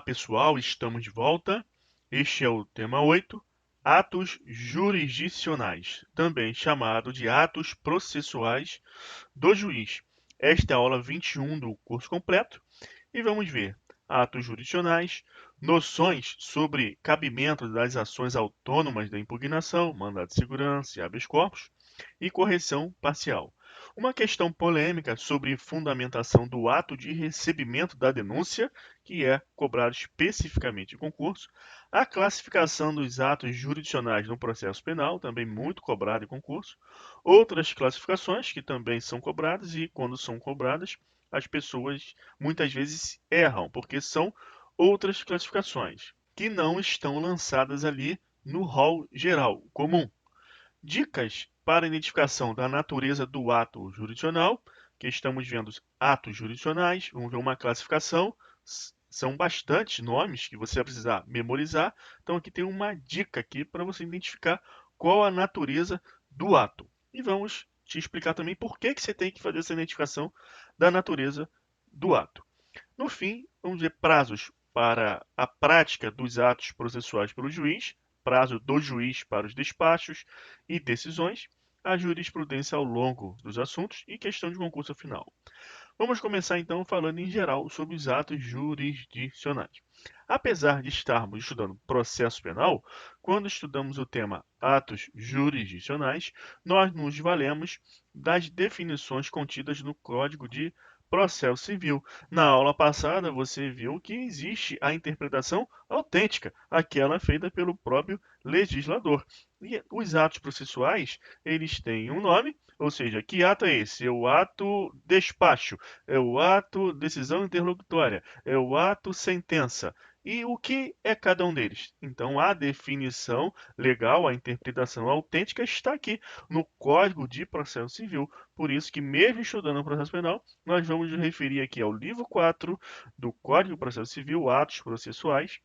pessoal, estamos de volta. Este é o tema 8, atos jurisdicionais, também chamado de atos processuais do juiz. Esta é a aula 21 do curso completo e vamos ver atos jurisdicionais, noções sobre cabimento das ações autônomas da impugnação, mandado de segurança e habeas corpus e correção parcial. Uma questão polêmica sobre fundamentação do ato de recebimento da denúncia, que é cobrado especificamente em concurso, a classificação dos atos jurisdicionais no processo penal, também muito cobrado em concurso, outras classificações que também são cobradas e, quando são cobradas, as pessoas muitas vezes erram, porque são outras classificações que não estão lançadas ali no rol geral, comum. Dicas para identificação da natureza do ato jurisdicional, que estamos vendo atos jurisdicionais, vamos ver uma classificação, são bastantes nomes que você vai precisar memorizar, então aqui tem uma dica aqui para você identificar qual a natureza do ato. E vamos te explicar também por que você tem que fazer essa identificação da natureza do ato. No fim, vamos ver prazos para a prática dos atos processuais pelo juiz, prazo do juiz para os despachos e decisões, a jurisprudência ao longo dos assuntos e questão de concurso final. Vamos começar então falando em geral sobre os atos jurisdicionais. Apesar de estarmos estudando processo penal, quando estudamos o tema atos jurisdicionais, nós nos valemos das definições contidas no Código de Processo Civil. Na aula passada, você viu que existe a interpretação autêntica, aquela feita pelo próprio legislador. E os atos processuais, eles têm um nome, ou seja, que ato é esse? É o ato despacho, é o ato decisão interlocutória, é o ato sentença. E o que é cada um deles? Então, a definição legal, a interpretação autêntica está aqui no Código de Processo Civil. Por isso que, mesmo estudando o processo penal, nós vamos nos referir aqui ao livro 4 do Código de Processo Civil, atos processuais,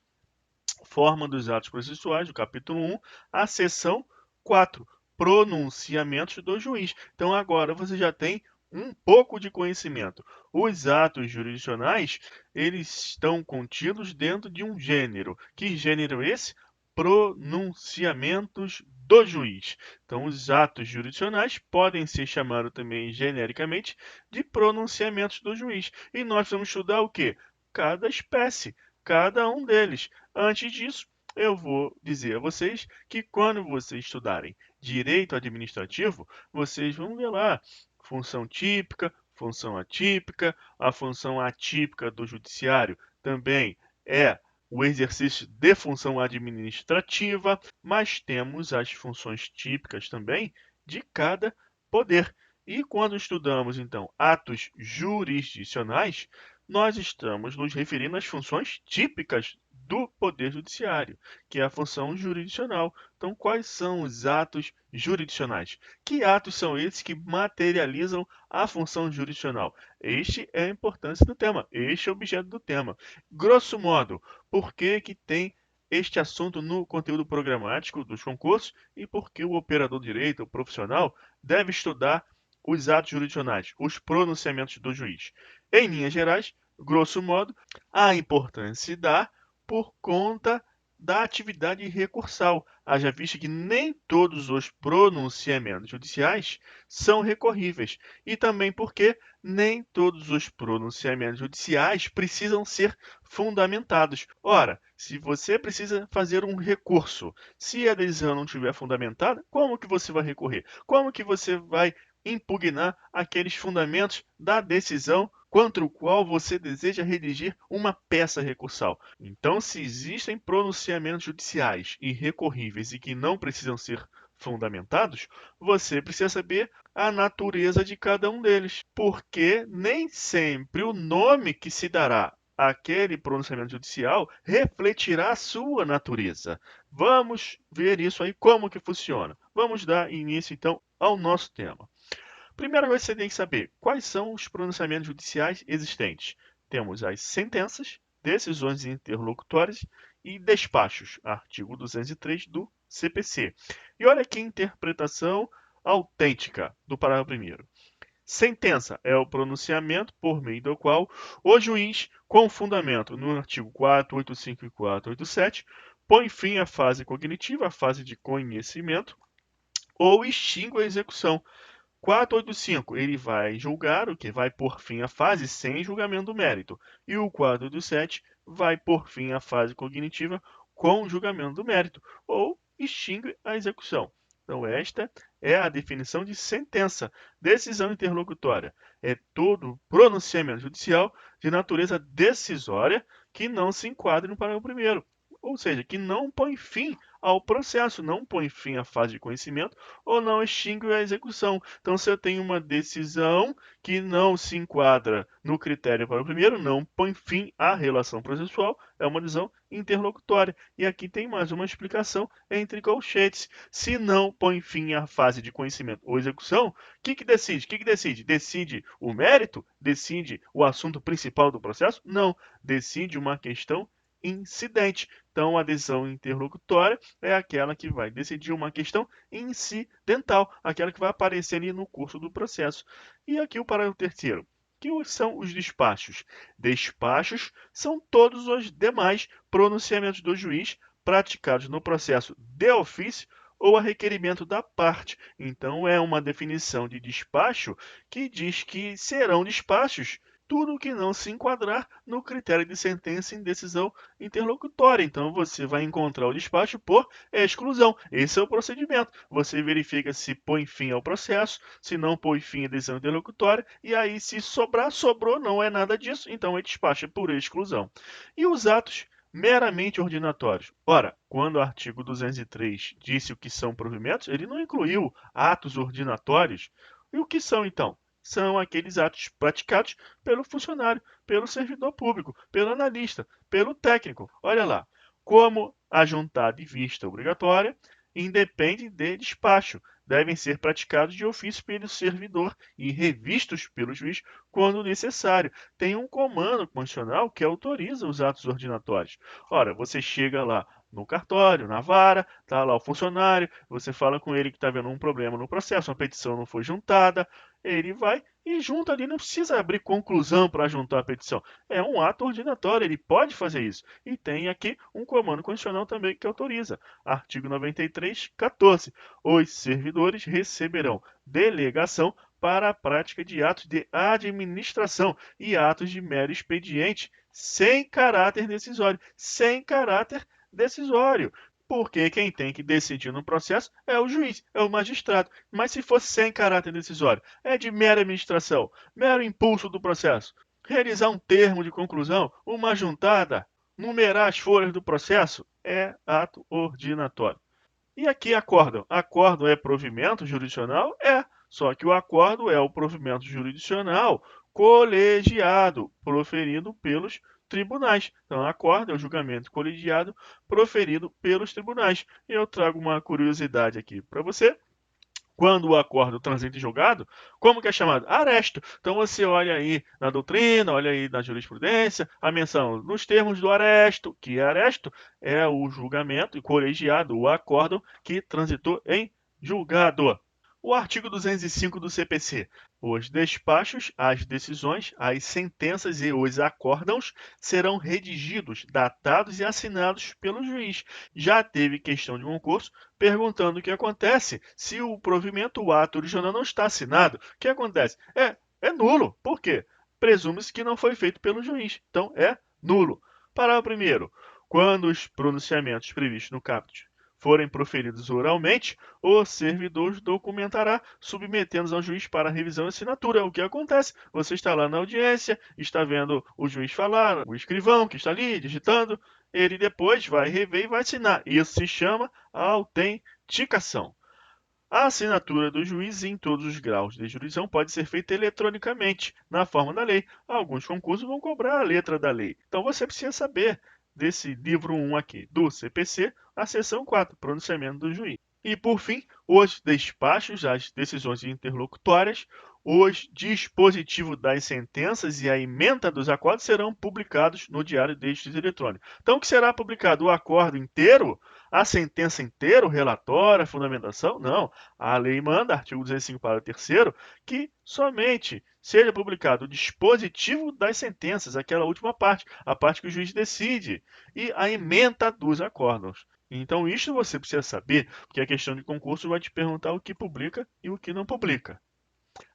forma dos atos processuais, do capítulo 1, a seção 4, pronunciamentos do juiz. Então agora você já tem um pouco de conhecimento. Os atos jurisdicionais, eles estão contidos dentro de um gênero. Que gênero é esse? Pronunciamentos do juiz. Então, os atos jurisdicionais podem ser chamados também genericamente de pronunciamentos do juiz. E nós vamos estudar o quê? Cada espécie, cada um deles. Antes disso, eu vou dizer a vocês que quando vocês estudarem direito administrativo, vocês vão ver lá função típica, função atípica. A função atípica do judiciário também é o exercício de função administrativa, mas temos as funções típicas também de cada poder. E quando estudamos, então, atos jurisdicionais, nós estamos nos referindo às funções típicas do Poder Judiciário, que é a função jurisdicional. Então, quais são os atos jurisdicionais? Que atos são esses que materializam a função jurisdicional? Este é a importância do tema, este é o objeto do tema. Grosso modo, por que que tem este assunto no conteúdo programático dos concursos e por que o operador de direito, o profissional, deve estudar os atos jurisdicionais, os pronunciamentos do juiz? Em linhas gerais, grosso modo, a importância se dá por conta da atividade recursal, haja vista que nem todos os pronunciamentos judiciais são recorríveis, e também porque nem todos os pronunciamentos judiciais precisam ser fundamentados. Ora, se você precisa fazer um recurso, se a decisão não estiver fundamentada, como que você vai recorrer? Como que você vai impugnar aqueles fundamentos da decisão contra o qual você deseja redigir uma peça recursal? Então, se existem pronunciamentos judiciais irrecorríveis e que não precisam ser fundamentados, você precisa saber a natureza de cada um deles, porque nem sempre o nome que se dará àquele pronunciamento judicial refletirá a sua natureza. Vamos ver isso aí, como que funciona. Vamos dar início, então, ao nosso tema. Primeira coisa que você tem que saber, quais são os pronunciamentos judiciais existentes? Temos as sentenças, decisões interlocutórias e despachos, artigo 203 do CPC. E olha que interpretação autêntica do parágrafo 1º. Sentença é o pronunciamento por meio do qual o juiz, com fundamento no artigo 485 e 487, põe fim à fase cognitiva, a fase de conhecimento, ou extingue a execução. 485, ele vai julgar, o que vai por fim à fase sem julgamento do mérito. E o 487 vai por fim à fase cognitiva com julgamento do mérito, ou extingue a execução. Então, esta é a definição de sentença. Decisão interlocutória é todo pronunciamento judicial de natureza decisória que não se enquadra no parágrafo 1º, ou seja, que não põe fim ao processo, não põe fim à fase de conhecimento ou não extingue a execução. Então, se eu tenho uma decisão que não se enquadra no critério para o primeiro, não põe fim à relação processual, é uma decisão interlocutória. E aqui tem mais uma explicação entre colchetes. Se não põe fim à fase de conhecimento ou execução, o que decide? O que decide? Decide o mérito? Decide o assunto principal do processo? Não. Decide uma questão incidente. Então, a decisão interlocutória é aquela que vai decidir uma questão incidental, aquela que vai aparecer ali no curso do processo. E aqui o parágrafo 3º. Que são os despachos? Despachos são todos os demais pronunciamentos do juiz praticados no processo de ofício ou a requerimento da parte. Então, é uma definição de despacho que diz que serão despachos tudo que não se enquadrar no critério de sentença em decisão interlocutória. Então, você vai encontrar o despacho por exclusão. Esse é o procedimento. Você verifica se põe fim ao processo, se não põe fim à decisão interlocutória, e aí, se sobrar, sobrou, não é nada disso, então é despacho por exclusão. E os atos meramente ordinatórios. Ora, quando o artigo 203 disse o que são provimentos, ele não incluiu atos ordinatórios. E o que são, então? São aqueles atos praticados pelo funcionário, pelo servidor público, pelo analista, pelo técnico. Olha lá, como ajuntar de vista obrigatória independe de despacho. Devem ser praticados de ofício pelo servidor e revistos pelo juiz quando necessário. Tem um comando constitucional que autoriza os atos ordinatórios. Ora, você chega lá no cartório, na vara, está lá o funcionário, você fala com ele que está vendo um problema no processo, uma petição não foi juntada, ele vai e junta ali, não precisa abrir conclusão para juntar a petição. É um ato ordinatório, ele pode fazer isso. E tem aqui um comando constitucional também que autoriza. Artigo 93, 14. Os servidores receberão delegação para a prática de atos de administração e atos de mero expediente, sem caráter decisório. Sem caráter decisório. Porque quem tem que decidir no processo é o juiz, é o magistrado. Mas se fosse sem caráter decisório, é de mera administração, mero impulso do processo. Realizar um termo de conclusão, uma juntada, numerar as folhas do processo, é ato ordinatório. E aqui acórdão. Acórdão é provimento jurisdicional? É. Só que o acórdão é o provimento jurisdicional colegiado, proferido pelos tribunais. Então, acórdão é o julgamento colegiado proferido pelos tribunais. E eu trago uma curiosidade aqui para você. Quando o acórdão transita em julgado, como que é chamado? Aresto. Então você olha aí na doutrina, olha aí na jurisprudência, a menção nos termos do aresto, que aresto é o julgamento colegiado, o acórdão que transitou em julgado. O artigo 205 do CPC. Os despachos, as decisões, as sentenças e os acórdãos serão redigidos, datados e assinados pelo juiz. Já teve questão de concurso perguntando o que acontece se o provimento, o ato original não está assinado. O que acontece? É nulo. Por quê? Presume-se que não foi feito pelo juiz. Então, é nulo. Parágrafo 1º. Quando os pronunciamentos previstos no caput forem proferidos oralmente, o servidor documentará, submetendo-os ao juiz para revisão e assinatura. O que acontece? Você está lá na audiência, está vendo o juiz falar, o escrivão que está ali digitando, ele depois vai rever e vai assinar. Isso se chama autenticação. A assinatura do juiz em todos os graus de jurisdição pode ser feita eletronicamente, na forma da lei. Alguns concursos vão cobrar a letra da lei. Então você precisa saber desse livro 1 aqui, do CPC, a seção 4, pronunciamento do juiz. E, por fim, os despachos, as decisões interlocutórias, os dispositivos das sentenças e a ementa dos acordos serão publicados no Diário de Justiça Eletrônico. Então, o que será publicado? O acordo inteiro? A sentença inteira, o relatório, a fundamentação? Não. A lei manda, artigo 205, parágrafo 3º, que somente seja publicado o dispositivo das sentenças, aquela última parte, a parte que o juiz decide, e a ementa dos acórdãos. Então, isso você precisa saber, porque a questão de concurso vai te perguntar o que publica e o que não publica.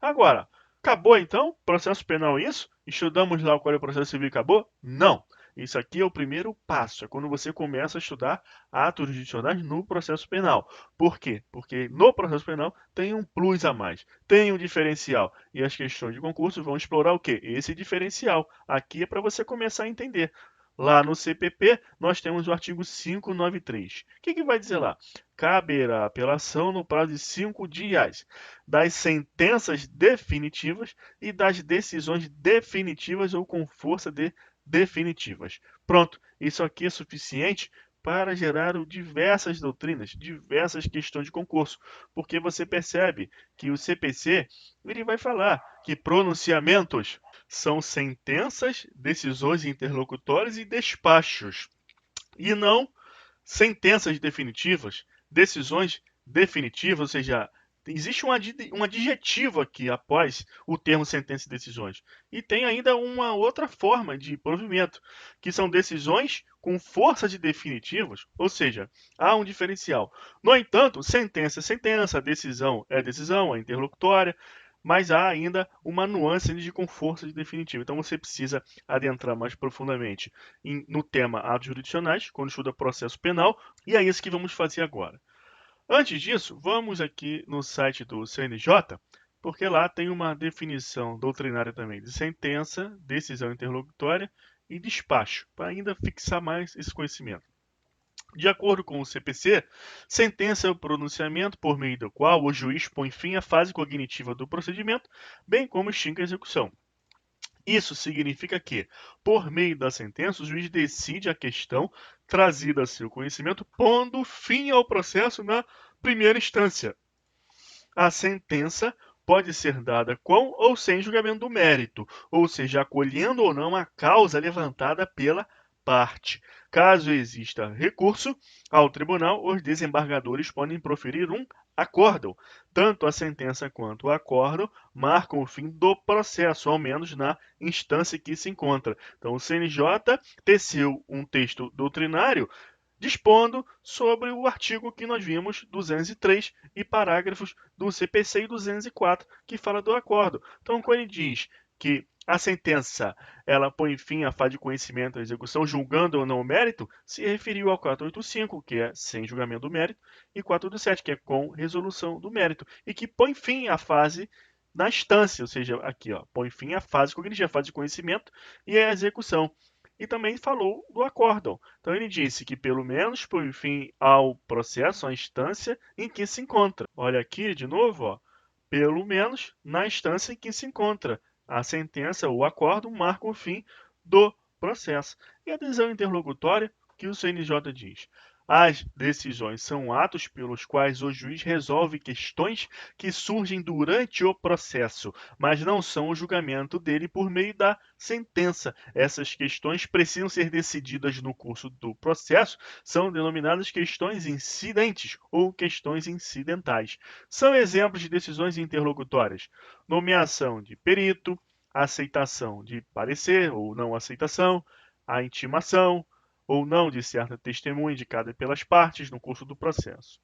Agora, acabou então? Processo penal isso? Estudamos lá qual é o processo civil e acabou? Não. Isso aqui é o primeiro passo, é quando você começa a estudar atos jurisdicionais no processo penal. Por quê? Porque no processo penal tem um plus a mais, tem um diferencial. E as questões de concurso vão explorar o quê? Esse diferencial. Aqui é para você começar a entender. Lá no CPP, nós temos o artigo 593. O que vai dizer lá? Caberá apelação no prazo de 5 dias das sentenças definitivas e das decisões definitivas ou com força de definitivas. Pronto, isso aqui é suficiente para gerar diversas doutrinas, diversas questões de concurso, porque você percebe que o CPC ele vai falar que pronunciamentos são sentenças, decisões interlocutórias e despachos, e não sentenças definitivas, decisões definitivas, ou seja, existe um adjetivo aqui após o termo sentença e decisões. E tem ainda uma outra forma de provimento, que são decisões com força de definitivas, ou seja, há um diferencial. No entanto, sentença é sentença, decisão, é interlocutória, mas há ainda uma nuance de com força de definitiva. Então você precisa adentrar mais profundamente no tema atos jurisdicionais, quando estuda processo penal, e é isso que vamos fazer agora. Antes disso, vamos aqui no site do CNJ, porque lá tem uma definição doutrinária também de sentença, decisão interlocutória e despacho, para ainda fixar mais esse conhecimento. De acordo com o CPC, sentença é o pronunciamento por meio do qual o juiz põe fim à fase cognitiva do procedimento, bem como extingue a execução. Isso significa que, por meio da sentença, o juiz decide a questão trazida a seu conhecimento, pondo fim ao processo na primeira instância. A sentença pode ser dada com ou sem julgamento do mérito, ou seja, acolhendo ou não a causa levantada pela parte. Caso exista recurso ao tribunal, os desembargadores podem proferir um acórdão. Tanto a sentença quanto o acórdão marcam o fim do processo, ao menos na instância que se encontra. Então, o CNJ teceu um texto doutrinário dispondo sobre o artigo que nós vimos, 203, e parágrafos do CPC e 204, que fala do acordo. Então, quando ele diz que a sentença ela põe fim à fase de conhecimento da execução, julgando ou não o mérito, se referiu ao 485, que é sem julgamento do mérito, e 487, que é com resolução do mérito, e que põe fim à fase na instância, ou seja, aqui, ó, põe fim à fase cognitiva, a fase de conhecimento e a execução. E também falou do acórdão. Então ele disse que pelo menos põe fim ao processo, à instância em que se encontra. Olha aqui de novo, ó, pelo menos na instância em que se encontra. A sentença ou acórdão marca o fim do processo. E a decisão interlocutória, que o CNJ diz? As decisões são atos pelos quais o juiz resolve questões que surgem durante o processo, mas não são o julgamento dele por meio da sentença. Essas questões precisam ser decididas no curso do processo, são denominadas questões incidentes ou questões incidentais. São exemplos de decisões interlocutórias: nomeação de perito, aceitação de parecer ou não aceitação, a intimação ou não de certa testemunha indicada pelas partes no curso do processo.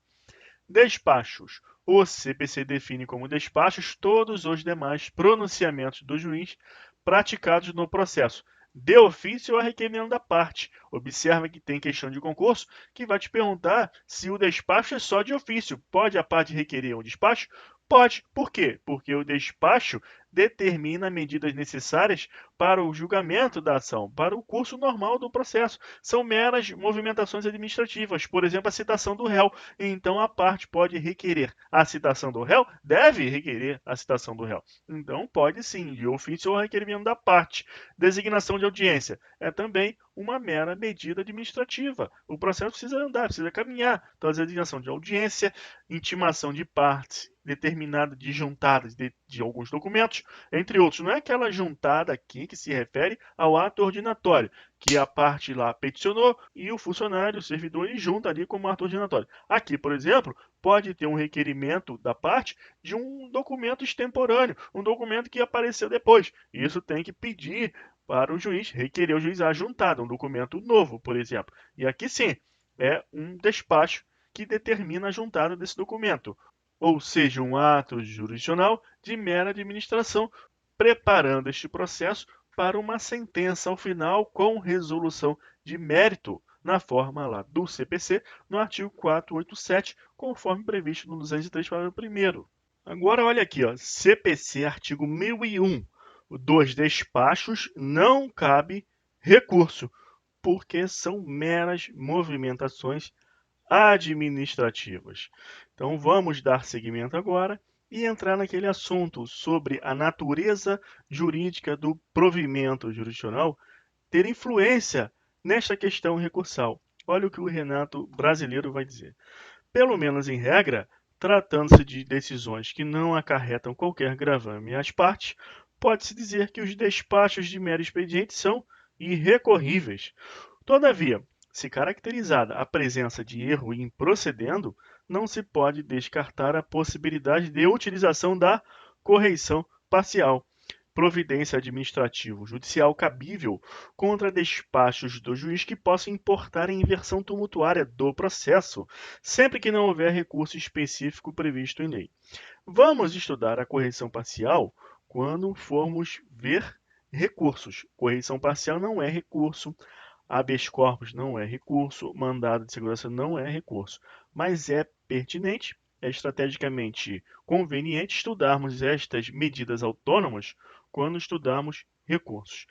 Despachos. O CPC define como despachos todos os demais pronunciamentos do juiz praticados no processo, de ofício ou a requerimento da parte. Observa que tem questão de concurso que vai te perguntar se o despacho é só de ofício. Pode a parte requerer um despacho? Pode. Por quê? Porque o despacho determina medidas necessárias para o julgamento da ação, para o curso normal do processo. São meras movimentações administrativas, por exemplo, a citação do réu. Então, a parte pode requerer a citação do réu, deve requerer a citação do réu. Então, pode sim, de ofício ou requerimento da parte. Designação de audiência é também uma mera medida administrativa. O processo precisa andar, precisa caminhar. Então, a designação de audiência, intimação de partes determinada, de juntadas, de alguns documentos, entre outros. Não é aquela juntada aqui que se refere ao ato ordinatório, que a parte lá peticionou e o funcionário, o servidor, ele junta ali como ato ordinatório. Aqui, por exemplo, pode ter um requerimento da parte de um documento extemporâneo, um documento que apareceu depois. Isso tem que pedir para o juiz, requerer o juiz a juntada, um documento novo, por exemplo. E aqui sim, é um despacho que determina a juntada desse documento, ou seja, um ato jurisdicional de mera administração, preparando este processo para uma sentença ao final com resolução de mérito na forma lá do CPC, no artigo 487, conforme previsto no 203, parágrafo 1º. Agora olha aqui, ó, CPC, artigo 1001, dos despachos não cabe recurso, porque são meras movimentações administrativas. Então vamos dar seguimento agora e entrar naquele assunto sobre a natureza jurídica do provimento jurisdicional ter influência nesta questão recursal. Olha o que o Renato brasileiro vai dizer. Pelo menos em regra, tratando-se de decisões que não acarretam qualquer gravame às partes, pode-se dizer que os despachos de mero expediente são irrecorríveis. Todavia, se caracterizada a presença de erro em procedendo, não se pode descartar a possibilidade de utilização da correição parcial, providência administrativo-judicial cabível contra despachos do juiz que possam importar em inversão tumultuária do processo, sempre que não houver recurso específico previsto em lei. Vamos estudar a correição parcial quando formos ver recursos. Correição parcial não é recurso, habeas corpus não é recurso, mandado de segurança não é recurso, mas é pertinente, é estrategicamente conveniente estudarmos estas medidas autônomas quando estudarmos recursos.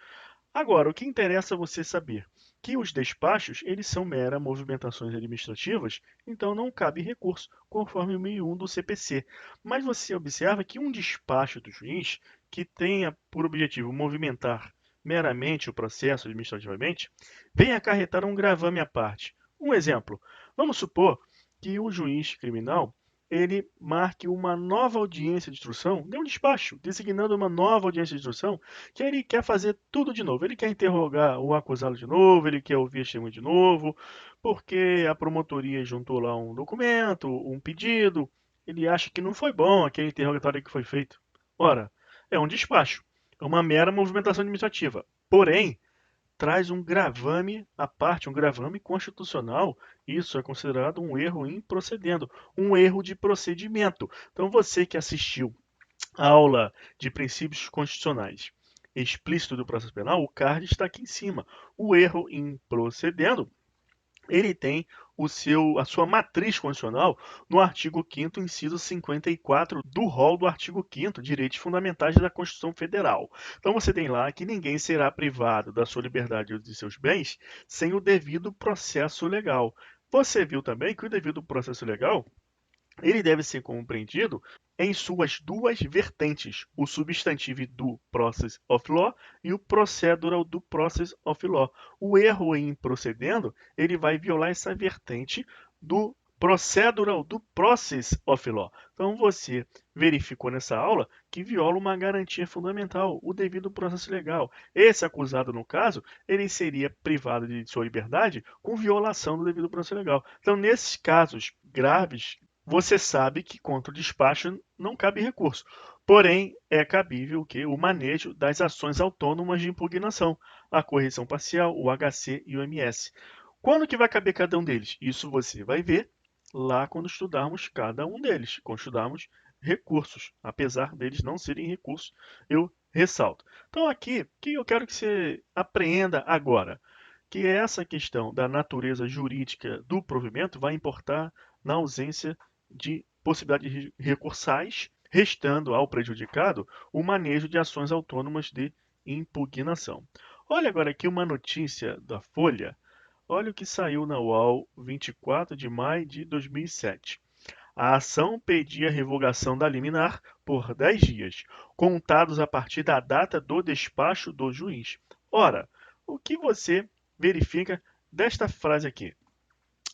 Agora, o que interessa você saber? Que os despachos, eles são meras movimentações administrativas, então não cabe recurso, conforme o 1001 do CPC. Mas você observa que um despacho do juiz que tenha por objetivo movimentar meramente o processo administrativamente, vem acarretar um gravame à parte. Um exemplo, vamos supor que o juiz criminal ele marque uma nova audiência de instrução, dê um despacho, designando uma nova audiência de instrução, que ele quer fazer tudo de novo. Ele quer interrogar o acusado de novo, ele quer ouvir a testemunha de novo, porque a promotoria juntou lá um documento, um pedido, ele acha que não foi bom aquele interrogatório que foi feito. Ora, é um despacho, é uma mera movimentação administrativa. Porém, traz um gravame à parte, um gravame constitucional. Isso é considerado um erro em procedendo, um erro de procedimento. Então, você que assistiu a aula de princípios constitucionais explícito do processo penal, o card está aqui em cima. O erro em procedendo, ele tem a sua matriz constitucional no artigo 5º, inciso 54 do rol do artigo 5º, Direitos Fundamentais da Constituição Federal. Então você tem lá que ninguém será privado da sua liberdade e de seus bens sem o devido processo legal. Você viu também que o devido processo legal ele deve ser compreendido em suas duas vertentes, o substantivo do process of law e o procedural do process of law. O erro em procedendo, ele vai violar essa vertente do procedural do process of law. Então você verificou nessa aula que viola uma garantia fundamental, o devido processo legal. Esse acusado, no caso, ele seria privado de sua liberdade com violação do devido processo legal. Então, nesses casos graves, você sabe que contra o despacho não cabe recurso. Porém, é cabível o manejo das ações autônomas de impugnação, a correção parcial, o HC e o MS. Quando que vai caber cada um deles? Isso você vai ver lá quando estudarmos cada um deles, quando estudarmos recursos, apesar deles não serem recursos, eu ressalto. Então aqui, o que eu quero que você apreenda agora? Que essa questão da natureza jurídica do provimento vai importar na ausência de possibilidades recursais, restando ao prejudicado o manejo de ações autônomas de impugnação. Olha agora aqui uma notícia da Folha. Olha o que saiu na UOL 24 de maio de 2007. A ação pedia revogação da liminar por 10 dias, contados a partir da data do despacho do juiz. Ora, o que você verifica desta frase aqui?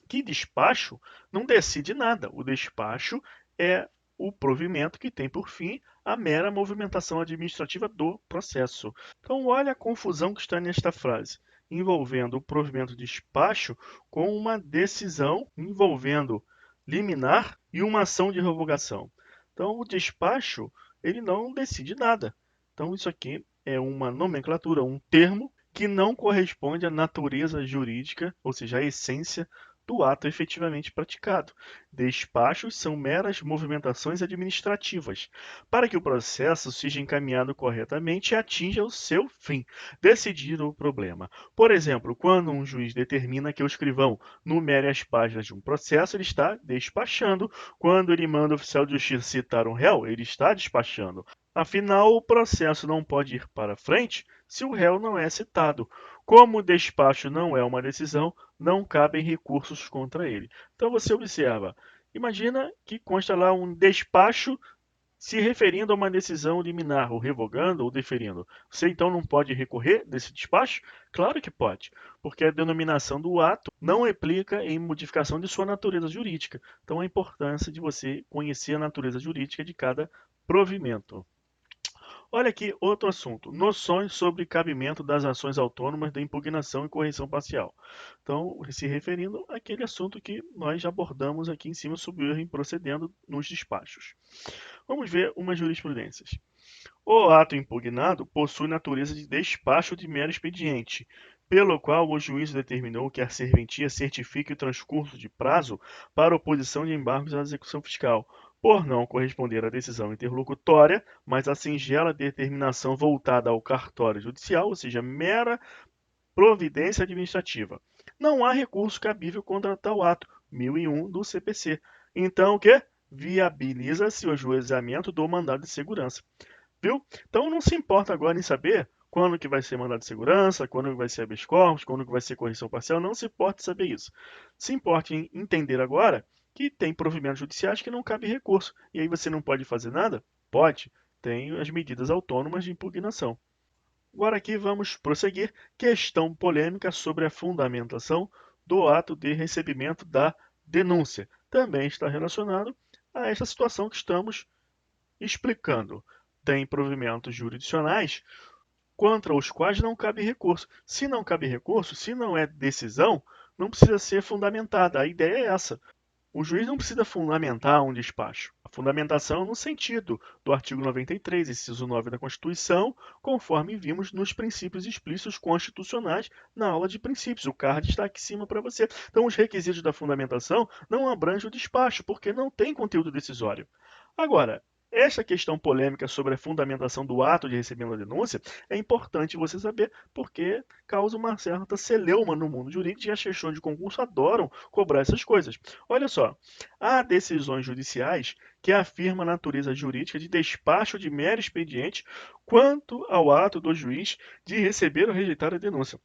Que despacho não decide nada. O despacho é o provimento que tem por fim a mera movimentação administrativa do processo. Então, olha a confusão que está nesta frase, envolvendo o provimento de despacho com uma decisão envolvendo liminar e uma ação de revogação. Então, o despacho, ele não decide nada. Então, isso aqui é uma nomenclatura, um termo que não corresponde à natureza jurídica, ou seja, à essência do ato efetivamente praticado. Despachos são meras movimentações administrativas, para que o processo seja encaminhado corretamente e atinja o seu fim, decidir o problema. Por exemplo, quando um juiz determina que o escrivão numere as páginas de um processo, ele está despachando. Quando ele manda o oficial de justiça citar um réu, ele está despachando. Afinal, o processo não pode ir para frente se o réu não é citado. Como o despacho não é uma decisão, não cabem recursos contra ele. Então você observa, imagina que consta lá um despacho se referindo a uma decisão liminar, ou revogando ou deferindo. Você então não pode recorrer desse despacho? Claro que pode, porque a denominação do ato não implica em modificação de sua natureza jurídica. Então a importância de você conhecer a natureza jurídica de cada provimento. Olha aqui outro assunto, noções sobre cabimento das ações autônomas de impugnação e correção parcial. Então, se referindo àquele assunto que nós já abordamos aqui em cima sobre o erro improcedendo nos despachos. Vamos ver umas jurisprudências. O ato impugnado possui natureza de despacho de mero expediente, pelo qual o juiz determinou que a serventia certifique o transcurso de prazo para oposição de embargos à execução fiscal, por não corresponder à decisão interlocutória, mas à singela determinação voltada ao cartório judicial, ou seja, mera providência administrativa. Não há recurso cabível contra tal ato, 1001 do CPC. Então, o que? Viabiliza-se o ajuizamento do mandado de segurança. Viu? Então não se importa agora em saber quando que vai ser mandado de segurança, quando que vai ser habeas corpus, quando que vai ser correção parcial, não se importa em saber isso. Se importa em entender agora que tem provimentos judiciais que não cabe recurso. E aí você não pode fazer nada? Pode. Tem as medidas autônomas de impugnação. Agora aqui vamos prosseguir. Questão polêmica sobre a fundamentação do ato de recebimento da denúncia. Também está relacionado a esta situação que estamos explicando. Tem provimentos jurisdicionais contra os quais não cabe recurso. Se não cabe recurso, se não é decisão, não precisa ser fundamentada. A ideia é essa. O juiz não precisa fundamentar um despacho. A fundamentação no sentido do artigo 93, inciso 9 da Constituição, conforme vimos nos princípios explícitos constitucionais na aula de princípios. O card está aqui em cima para você. Então, os requisitos da fundamentação não abrangem o despacho, porque não tem conteúdo decisório. Agora, esta questão polêmica sobre a fundamentação do ato de recebimento da denúncia é importante você saber porque causa uma certa celeuma no mundo jurídico e as questões de concurso adoram cobrar essas coisas. Olha só, há decisões judiciais que afirmam a natureza jurídica de despacho de mero expediente quanto ao ato do juiz de receber ou rejeitar a denúncia.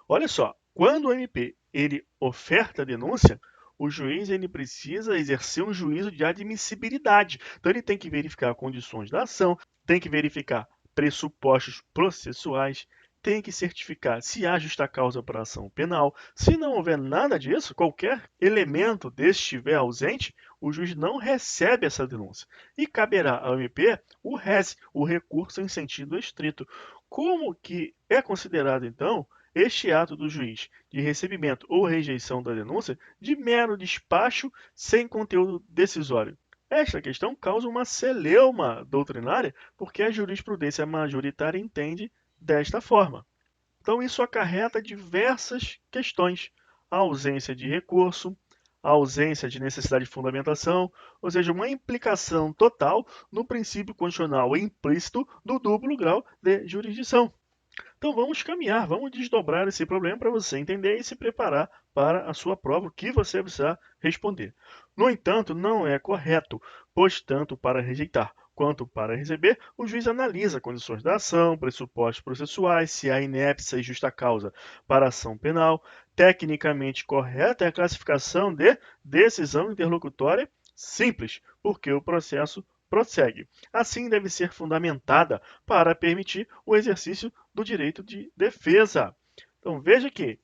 Olha só, quando o MP ele oferta a denúncia, o juiz ele precisa exercer um juízo de admissibilidade. Então ele tem que verificar condições da ação, tem que verificar pressupostos processuais, tem que certificar se há justa causa para a ação penal. Se não houver nada disso, qualquer elemento desse estiver ausente, o juiz não recebe essa denúncia. E caberá ao MP o RES, o recurso em sentido estrito. Como que é considerado, então, este ato do juiz de recebimento ou rejeição da denúncia de mero despacho sem conteúdo decisório? Esta questão causa uma celeuma doutrinária porque a jurisprudência majoritária entende desta forma. Então, isso acarreta diversas questões: a ausência de recurso, a ausência de necessidade de fundamentação, ou seja, uma implicação total no princípio constitucional implícito do duplo grau de jurisdição. Então vamos caminhar, vamos desdobrar esse problema para você entender e se preparar para a sua prova, o que você vai precisar responder. No entanto, não é correto, pois tanto para rejeitar quanto para receber, o juiz analisa condições da ação, pressupostos processuais, se há inépcia e justa causa para a ação penal. Tecnicamente correta é a classificação de decisão interlocutória simples, porque o processo prossegue. Assim, deve ser fundamentada para permitir o exercício do direito de defesa. Então, veja que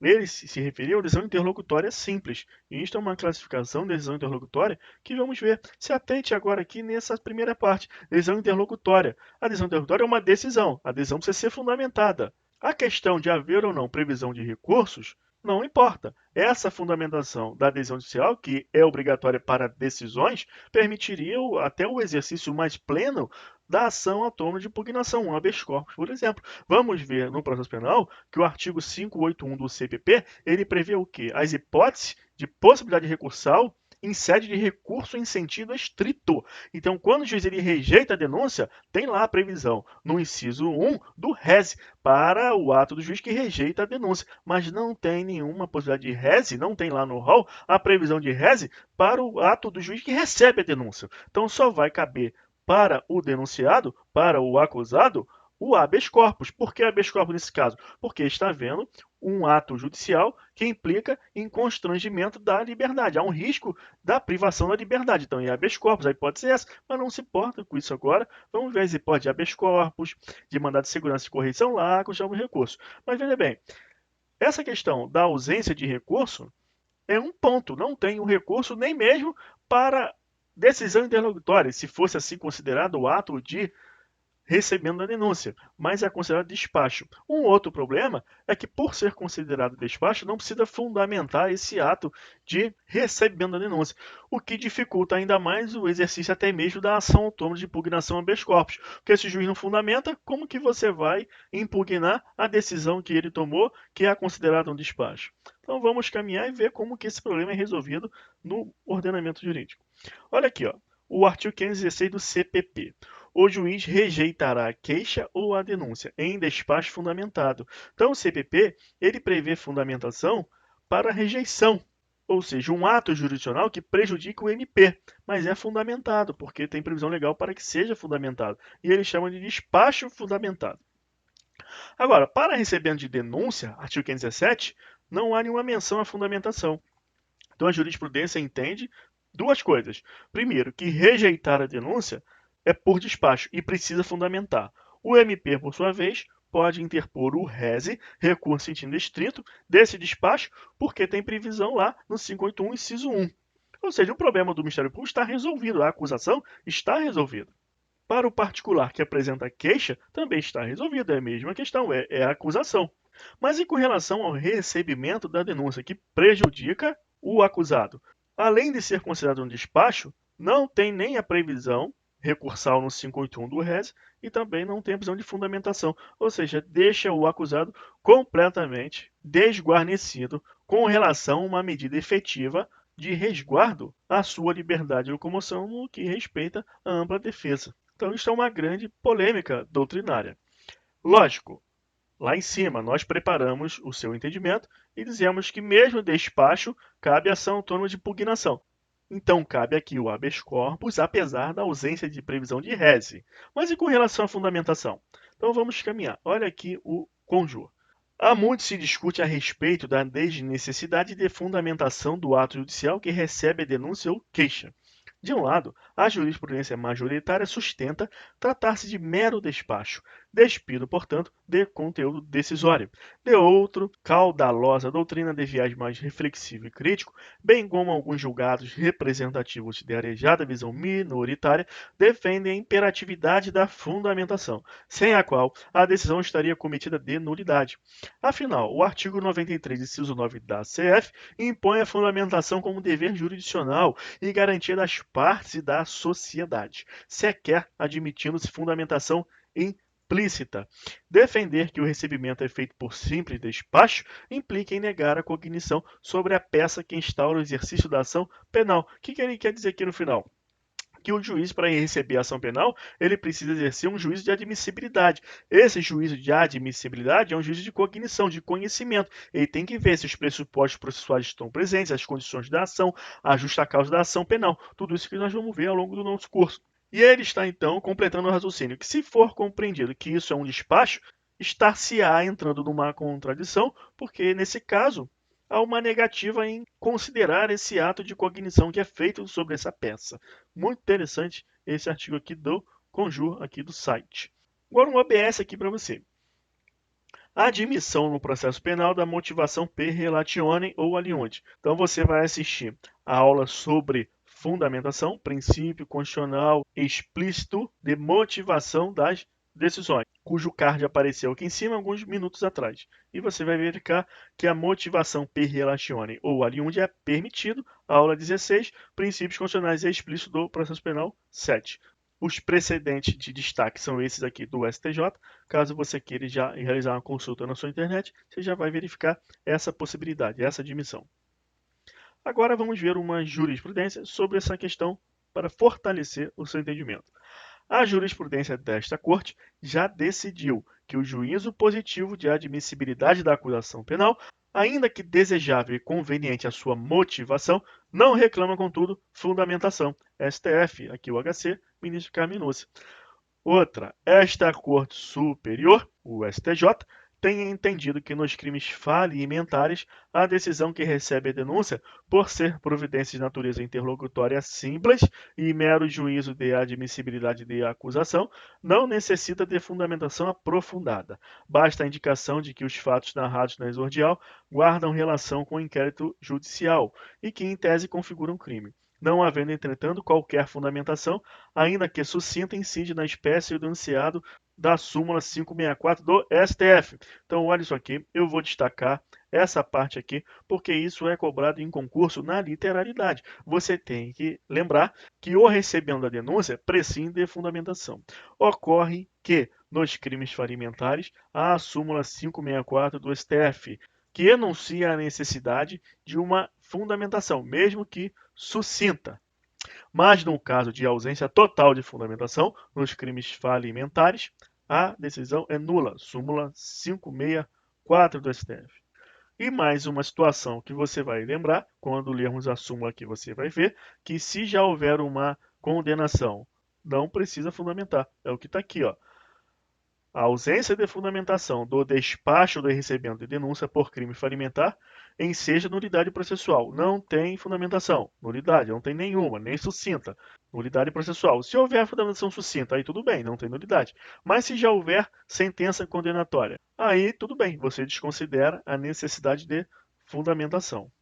ele se referia à decisão interlocutória simples. E isto é uma classificação de decisão interlocutória que vamos ver. Se atente agora aqui nessa primeira parte, decisão interlocutória. A decisão interlocutória é uma decisão. A decisão precisa ser fundamentada. A questão de haver ou não previsão de recursos não importa. Essa fundamentação da decisão judicial, que é obrigatória para decisões, permitiria até o exercício mais pleno da ação autônoma de impugnação, um habeas corpus, por exemplo. Vamos ver no processo penal que o artigo 581 do CPP, ele prevê o quê? As hipóteses de possibilidade recursal em sede de recurso em sentido estrito. Então, quando o juiz ele rejeita a denúncia, tem lá a previsão no inciso 1 do rese para o ato do juiz que rejeita a denúncia, mas não tem nenhuma possibilidade de rese, não tem lá no rol a previsão de rese para o ato do juiz que recebe a denúncia. Então, só vai caber para o denunciado, para o acusado, o habeas corpus. Por que habeas corpus nesse caso? Porque está havendo um ato judicial que implica em constrangimento da liberdade. Há um risco da privação da liberdade. Então, em habeas corpus, a hipótese é essa, mas não se importa com isso agora. Vamos ver as hipóteses de habeas corpus, de mandado de segurança e correição lá, com os recursos. Mas veja bem, essa questão da ausência de recurso é um ponto. Não tem um recurso nem mesmo para decisão interlocutória, se fosse assim considerado o ato de recebendo a denúncia, mas é considerado despacho. Um outro problema é que, por ser considerado despacho, não precisa fundamentar esse ato de recebendo a denúncia, o que dificulta ainda mais o exercício até mesmo da ação autônoma de impugnação habeas corpus. Porque se o juiz não fundamenta, como que você vai impugnar a decisão que ele tomou, que é considerada um despacho? Então vamos caminhar e ver como que esse problema é resolvido no ordenamento jurídico. Olha aqui, ó, o artigo 516 do CPP. O juiz rejeitará a queixa ou a denúncia em despacho fundamentado. Então, o CPP ele prevê fundamentação para rejeição, ou seja, um ato jurisdicional que prejudica o MP, mas é fundamentado, porque tem previsão legal para que seja fundamentado. E ele chama de despacho fundamentado. Agora, para recebimento de denúncia, artigo 517, não há nenhuma menção à fundamentação. Então, a jurisprudência entende duas coisas. Primeiro, que rejeitar a denúncia é por despacho e precisa fundamentar. O MP, por sua vez, pode interpor o rese, recurso em sentido estrito, desse despacho, porque tem previsão lá no 581, inciso 1. Ou seja, o problema do Ministério Público está resolvido, a acusação está resolvida. Para o particular que apresenta a queixa, também está resolvido, é a mesma questão, é a acusação. Mas e com relação ao recebimento da denúncia, que prejudica o acusado? Além de ser considerado um despacho, não tem nem a previsão recursal no 581 do RES e também não tem a previsão de fundamentação, ou seja, deixa o acusado completamente desguarnecido com relação a uma medida efetiva de resguardo à sua liberdade de locomoção no que respeita à ampla defesa. Então, isso é uma grande polêmica doutrinária. Lógico, lá em cima, nós preparamos o seu entendimento e dizemos que mesmo despacho cabe ação autônoma de impugnação. Então, cabe aqui o habeas corpus, apesar da ausência de previsão de rese. Mas e com relação à fundamentação? Então, vamos caminhar. Olha aqui o conjur. Há muito se discute a respeito da desnecessidade de fundamentação do ato judicial que recebe a denúncia ou queixa. De um lado, a jurisprudência majoritária sustenta tratar-se de mero despacho, despido, portanto, de conteúdo decisório. De outro, caudalosa doutrina de viés mais reflexivo e crítico, bem como alguns julgados representativos de arejada visão minoritária, defendem a imperatividade da fundamentação, sem a qual a decisão estaria cometida de nulidade. Afinal, o artigo 93, inciso 9 da CF, impõe a fundamentação como dever jurisdicional e garantia das partes e da sociedade, sequer admitindo-se fundamentação implícita. Defender que o recebimento é feito por simples despacho implica em negar a cognição sobre a peça que instaura o exercício da ação penal. O que ele quer dizer aqui no final? Que o juiz, para receber a ação penal, ele precisa exercer um juízo de admissibilidade. Esse juízo de admissibilidade é um juízo de cognição, de conhecimento. Ele tem que ver se os pressupostos processuais estão presentes, as condições da ação, a justa causa da ação penal. Tudo isso que nós vamos ver ao longo do nosso curso. E ele está, então, completando o raciocínio, que se for compreendido que isso é um despacho, estar-se-á entrando numa contradição, porque, nesse caso, há uma negativa em considerar esse ato de cognição que é feito sobre essa peça. Muito interessante esse artigo aqui do Conjur, aqui do site. Agora um OBS aqui para você. Admissão no processo penal da motivação per relatione ou aliunde. Então você vai assistir a aula sobre fundamentação, princípio constitucional explícito de motivação das decisões, cujo card apareceu aqui em cima alguns minutos atrás. E você vai verificar que a motivação per relatione ou aliunde é permitido, aula 16, princípios constitucionais explícitos do processo penal 7. Os precedentes de destaque são esses aqui do STJ. Caso você queira já realizar uma consulta na sua internet, você já vai verificar essa possibilidade, essa admissão. Agora vamos ver uma jurisprudência sobre essa questão para fortalecer o seu entendimento. A jurisprudência desta Corte já decidiu que o juízo positivo de admissibilidade da acusação penal, ainda que desejável e conveniente a sua motivação, não reclama, contudo, fundamentação. STF, aqui o HC, ministro Carminúcia. Outra, esta Corte Superior, o STJ, tem entendido que nos crimes falimentares, a decisão que recebe a denúncia, por ser providência de natureza interlocutória simples e mero juízo de admissibilidade de acusação, não necessita de fundamentação aprofundada. Basta a indicação de que os fatos narrados na exordial guardam relação com o inquérito judicial e que, em tese, configuram crime. Não havendo, entretanto, qualquer fundamentação, ainda que sucinta, incide na espécie do enunciado da súmula 564 do STF. Então, olha isso aqui, eu vou destacar essa parte aqui, porque isso é cobrado em concurso na literalidade. Você tem que lembrar que o recebendo a denúncia prescinde de fundamentação. Ocorre que, nos crimes falimentares, há a súmula 564 do STF, que enuncia a necessidade de uma fundamentação, mesmo que sucinta. Mas no caso de ausência total de fundamentação, nos crimes falimentares, a decisão é nula, súmula 564 do STF. E mais uma situação que você vai lembrar, quando lermos a súmula aqui, você vai ver que se já houver uma condenação, não precisa fundamentar. É o que está aqui, ó. A ausência de fundamentação do despacho do recebimento de denúncia por crime falimentar enseja nulidade processual. Não tem fundamentação. Nulidade, não tem nenhuma, nem sucinta. Nulidade processual. Se houver fundamentação sucinta, aí tudo bem, não tem nulidade. Mas se já houver sentença condenatória, aí tudo bem, você desconsidera a necessidade de fundamentação.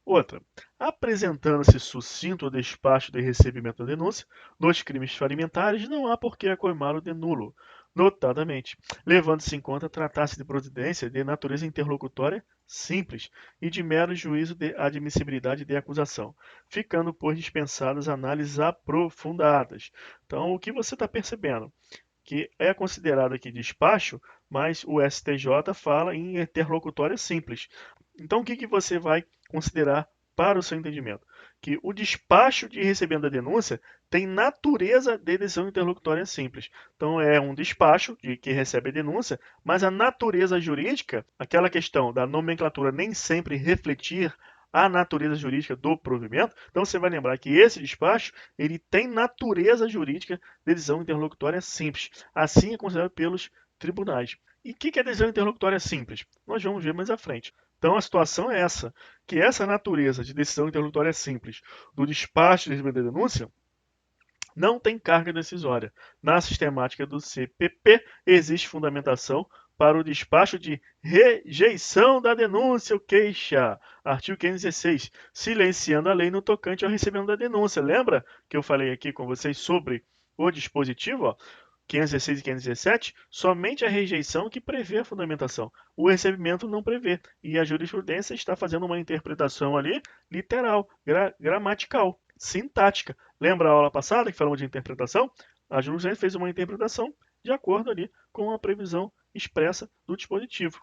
Outra, apresentando-se sucinto o despacho de recebimento da denúncia, nos crimes falimentares não há por que acoimá-lo de nulo, notadamente, levando-se em conta tratar-se de providência de natureza interlocutória simples e de mero juízo de admissibilidade de acusação, ficando, pois, dispensadas análises aprofundadas. Então, o que você está percebendo? Que é considerado aqui despacho, mas o STJ fala em interlocutória simples. Então, o que você vai considerar para o seu entendimento? Que o despacho de recebendo a denúncia tem natureza de decisão interlocutória simples. Então, é um despacho de que recebe a denúncia, mas a natureza jurídica, aquela questão da nomenclatura nem sempre refletir a natureza jurídica do provimento, então você vai lembrar que esse despacho ele tem natureza jurídica de decisão interlocutória simples. Assim é considerado pelos tribunais. E o que é decisão interlocutória simples? Nós vamos ver mais à frente. Então a situação é essa, que essa natureza de decisão interlocutória simples do despacho de recebimento da denúncia não tem carga decisória. Na sistemática do CPP existe fundamentação para o despacho de rejeição da denúncia ou queixa. Artigo 516, silenciando a lei no tocante ao recebimento da denúncia. Lembra que eu falei aqui com vocês sobre o dispositivo? Ó? 516 e 517, somente a rejeição que prevê a fundamentação. O recebimento não prevê. E a jurisprudência está fazendo uma interpretação ali literal, gramatical, sintática. Lembra a aula passada que falamos de interpretação? A jurisprudência fez uma interpretação de acordo ali com a previsão expressa do dispositivo.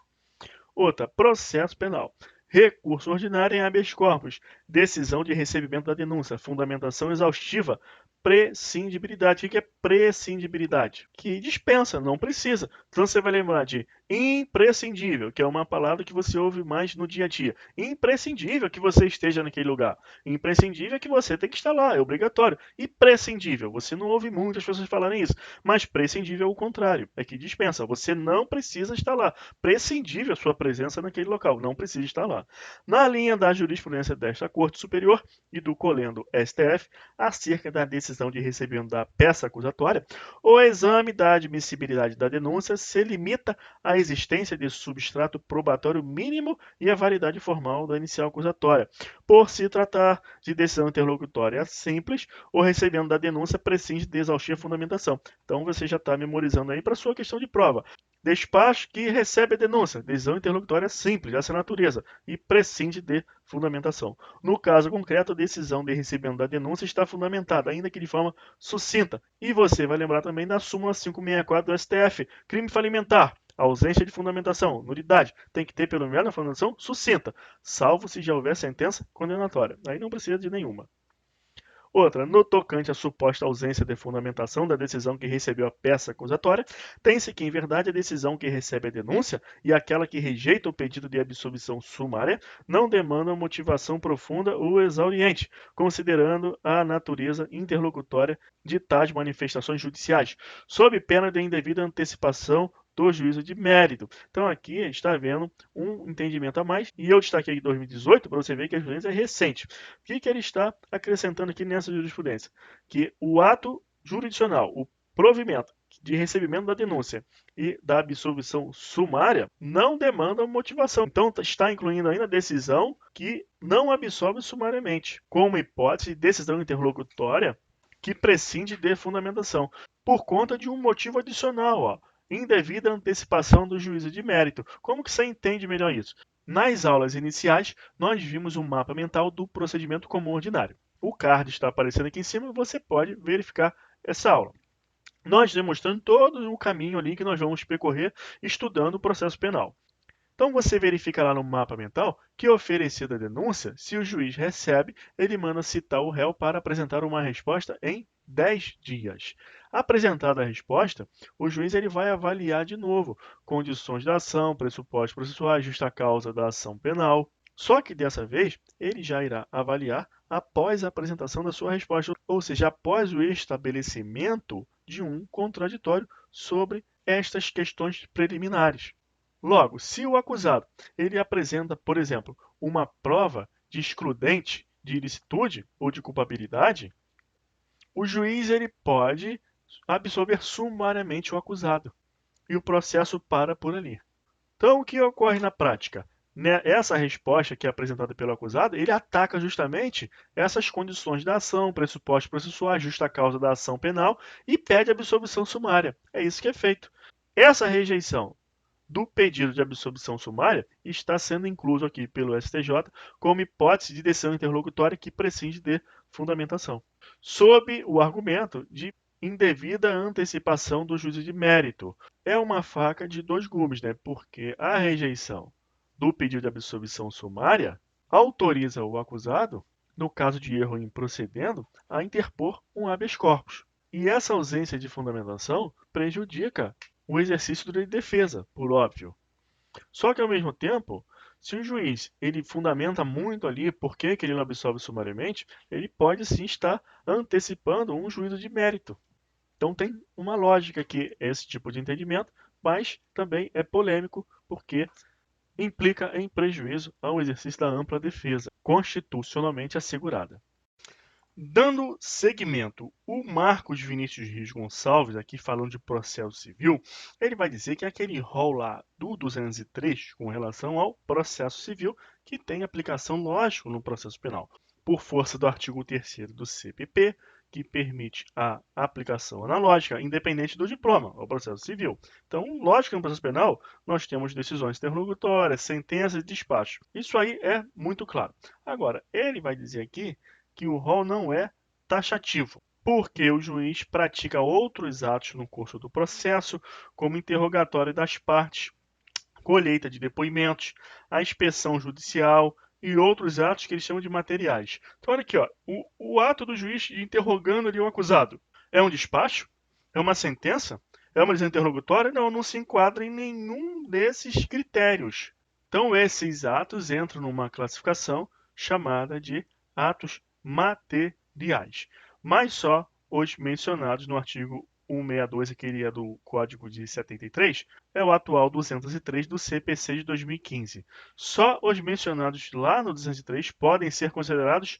Outra, processo penal. Recurso ordinário em habeas corpus. Decisão de recebimento da denúncia. Fundamentação exaustiva. Prescindibilidade. O que é prescindibilidade? Que dispensa, não precisa. Então você vai lembrar de imprescindível, que é uma palavra que você ouve mais no dia a dia. Imprescindível que você esteja naquele lugar. Imprescindível é que você tem que estar lá, é obrigatório. E prescindível, você não ouve muitas pessoas falarem isso. Mas prescindível é o contrário, é que dispensa. Você não precisa estar lá. Prescindível a sua presença naquele local, não precisa estar lá. Na linha da jurisprudência desta Corte Superior e do colendo STF, acerca da decisão de recebimento da peça acusatória, o exame da admissibilidade da denúncia se limita à a existência de substrato probatório mínimo e a validade formal da inicial acusatória. Por se tratar de decisão interlocutória simples, o recebimento da denúncia prescinde de exaustiva fundamentação. Então você já está memorizando aí para sua questão de prova. Despacho que recebe a denúncia, decisão interlocutória simples, dessa natureza, e prescinde de fundamentação. No caso concreto, a decisão de recebimento da denúncia está fundamentada, ainda que de forma sucinta. E você vai lembrar também da súmula 564 do STF, crime falimentar. Ausência de fundamentação, nulidade, tem que ter pelo menos uma fundamentação sucinta, salvo se já houver sentença condenatória. Aí não precisa de nenhuma. Outra, no tocante à suposta ausência de fundamentação da decisão que recebeu a peça acusatória, tem-se que, em verdade, a decisão que recebe a denúncia e aquela que rejeita o pedido de absolvição sumária não demandam motivação profunda ou exauriente, considerando a natureza interlocutória de tais manifestações judiciais, sob pena de indevida antecipação do juízo de mérito. Então aqui está havendo um entendimento a mais, e eu destaquei 2018 para você ver que a jurisprudência é recente. O que ele está acrescentando aqui nessa jurisprudência? Que o ato jurisdicional, o provimento de recebimento da denúncia e da absolvição sumária não demandam motivação. Então está incluindo ainda a decisão que não absolve sumariamente, como hipótese de decisão interlocutória que prescinde de fundamentação, por conta de um motivo adicional, ó, indevida antecipação do juízo de mérito. Como que você entende melhor isso? Nas aulas iniciais, nós vimos um mapa mental do procedimento comum ordinário. O card está aparecendo aqui em cima, você pode verificar essa aula. Nós demonstrando todo o caminho ali que nós vamos percorrer estudando o processo penal. Então você verifica lá no mapa mental que, oferecida a denúncia, se o juiz recebe, ele manda citar o réu para apresentar uma resposta em 10 dias. Apresentada a resposta, o juiz ele vai avaliar de novo condições da ação, pressupostos processuais, justa causa da ação penal. Só que dessa vez, ele já irá avaliar após a apresentação da sua resposta, ou seja, após o estabelecimento de um contraditório sobre estas questões preliminares. Logo, se o acusado ele apresenta, por exemplo, uma prova de excludente de ilicitude ou de culpabilidade, o juiz ele pode absolver sumariamente o acusado e o processo para por ali. Então, o que ocorre na prática? Essa resposta que é apresentada pelo acusado, ele ataca justamente essas condições da ação, pressupostos processuais, justa causa da ação penal e pede absolvição sumária. É isso que é feito. Essa rejeição do pedido de absolvição sumária está sendo incluso aqui pelo STJ como hipótese de decisão interlocutória que prescinde de fundamentação, sob o argumento de indevida antecipação do juízo de mérito. É uma faca de dois gumes, né? Porque a rejeição do pedido de absolvição sumária autoriza o acusado, no caso de erro em procedendo, a interpor um habeas corpus. E essa ausência de fundamentação prejudica o exercício do direito de defesa, por óbvio. Só que, ao mesmo tempo, se o juiz ele fundamenta muito ali por que ele não absolve sumariamente, ele pode sim estar antecipando um juízo de mérito. Então tem uma lógica aqui esse tipo de entendimento, mas também é polêmico porque implica em prejuízo ao exercício da ampla defesa, constitucionalmente assegurada. Dando seguimento, o Marcos Vinícius Rios Gonçalves, aqui falando de processo civil, ele vai dizer que é aquele rol lá do 203 com relação ao processo civil que tem aplicação, lógico, no processo penal, por força do artigo 3º do CPP, que permite a aplicação analógica, independente do diploma, ao processo civil. Então, lógico que no processo penal, nós temos decisões interlocutórias, sentenças e despacho. Isso aí é muito claro. Agora, ele vai dizer aqui que o rol não é taxativo, porque o juiz pratica outros atos no curso do processo, como interrogatório das partes, colheita de depoimentos, a inspeção judicial e outros atos que eles chamam de materiais. Então, olha aqui, ó, o ato do juiz interrogando ali o acusado é um despacho? É uma sentença? É uma decisão interrogatória? Não, não se enquadra em nenhum desses critérios. Então, esses atos entram numa classificação chamada de atos materiais, mas só os mencionados no artigo 162, aquele é do Código de 73, é o atual 203 do CPC de 2015. Só os mencionados lá no 203 podem ser considerados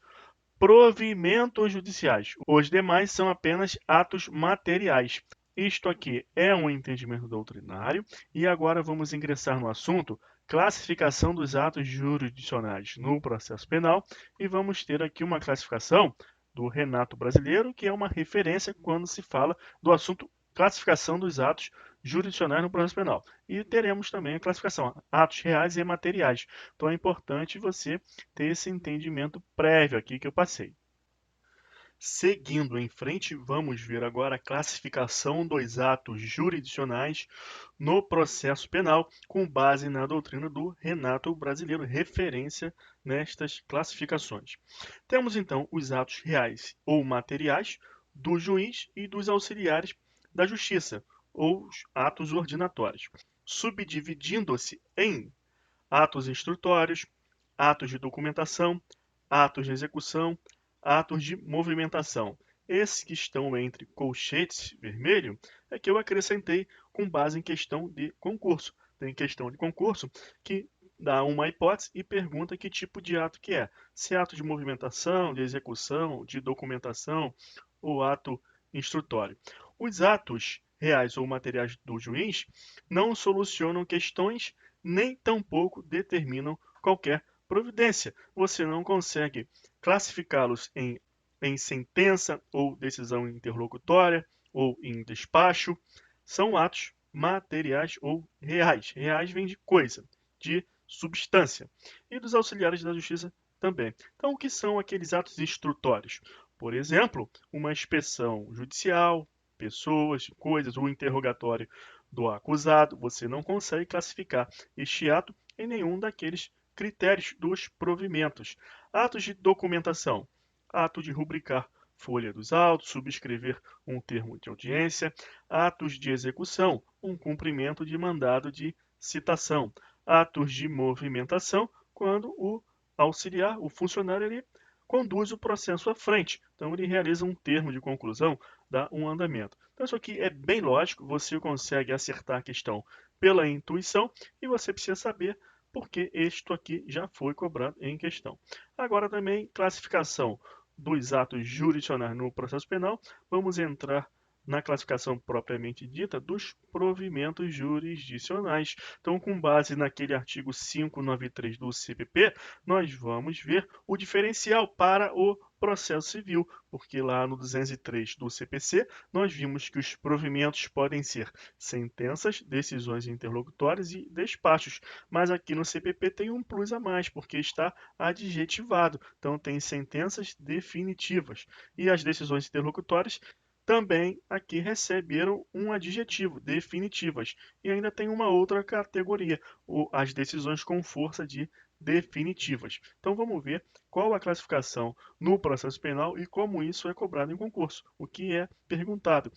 provimentos judiciais. Os demais são apenas atos materiais. Isto aqui é um entendimento doutrinário e agora vamos ingressar no assunto classificação dos atos jurisdicionais no processo penal e vamos ter aqui uma classificação do Renato Brasileiro, que é uma referência quando se fala do assunto classificação dos atos jurisdicionais no processo penal. E teremos também a classificação atos reais e materiais. Então é importante você ter esse entendimento prévio aqui que eu passei. Seguindo em frente, vamos ver agora a classificação dos atos jurisdicionais no processo penal, com base na doutrina do Renato Brasileiro, referência nestas classificações. Temos então os atos reais ou materiais do juiz e dos auxiliares da justiça, ou os atos ordinatórios, subdividindo-se em atos instrutórios, atos de documentação, atos de execução, atos de movimentação. Esses que estão entre colchetes vermelho é que eu acrescentei com base em questão de concurso. Tem questão de concurso que dá uma hipótese e pergunta que tipo de ato que é. Se é ato de movimentação, de execução, de documentação ou ato instrutório. Os atos reais ou materiais do juiz não solucionam questões nem tampouco determinam qualquer providência. Você não consegue classificá-los em sentença ou decisão interlocutória ou em despacho. São atos materiais ou reais. Reais vem de coisa, de substância. E dos auxiliares da justiça também. Então, o que são aqueles atos instrutórios? Por exemplo, uma inspeção judicial, pessoas, coisas, ou interrogatório do acusado. Você não consegue classificar este ato em nenhum daqueles critérios dos provimentos. Atos de documentação. Ato de rubricar folha dos autos, subscrever um termo de audiência. Atos de execução. Um cumprimento de mandado de citação. Atos de movimentação, quando o auxiliar, o funcionário, ele conduz o processo à frente. Então, ele realiza um termo de conclusão, dá um andamento. Então, isso aqui é bem lógico, você consegue acertar a questão pela intuição e você precisa saber porque isto aqui já foi cobrado em questão. Agora também, classificação dos atos jurisdicionais no processo penal, vamos entrar na classificação propriamente dita dos provimentos jurisdicionais. Então, com base naquele artigo 593 do CPP, nós vamos ver o diferencial para o processo civil, porque lá no 203 do CPC, nós vimos que os provimentos podem ser sentenças, decisões interlocutórias e despachos, mas aqui no CPP tem um plus a mais, porque está adjetivado, então tem sentenças definitivas, e as decisões interlocutórias também aqui receberam um adjetivo, definitivas. E ainda tem uma outra categoria, as decisões com força de definitivas. Então vamos ver qual a classificação no processo penal e como isso é cobrado em concurso, o que é perguntado.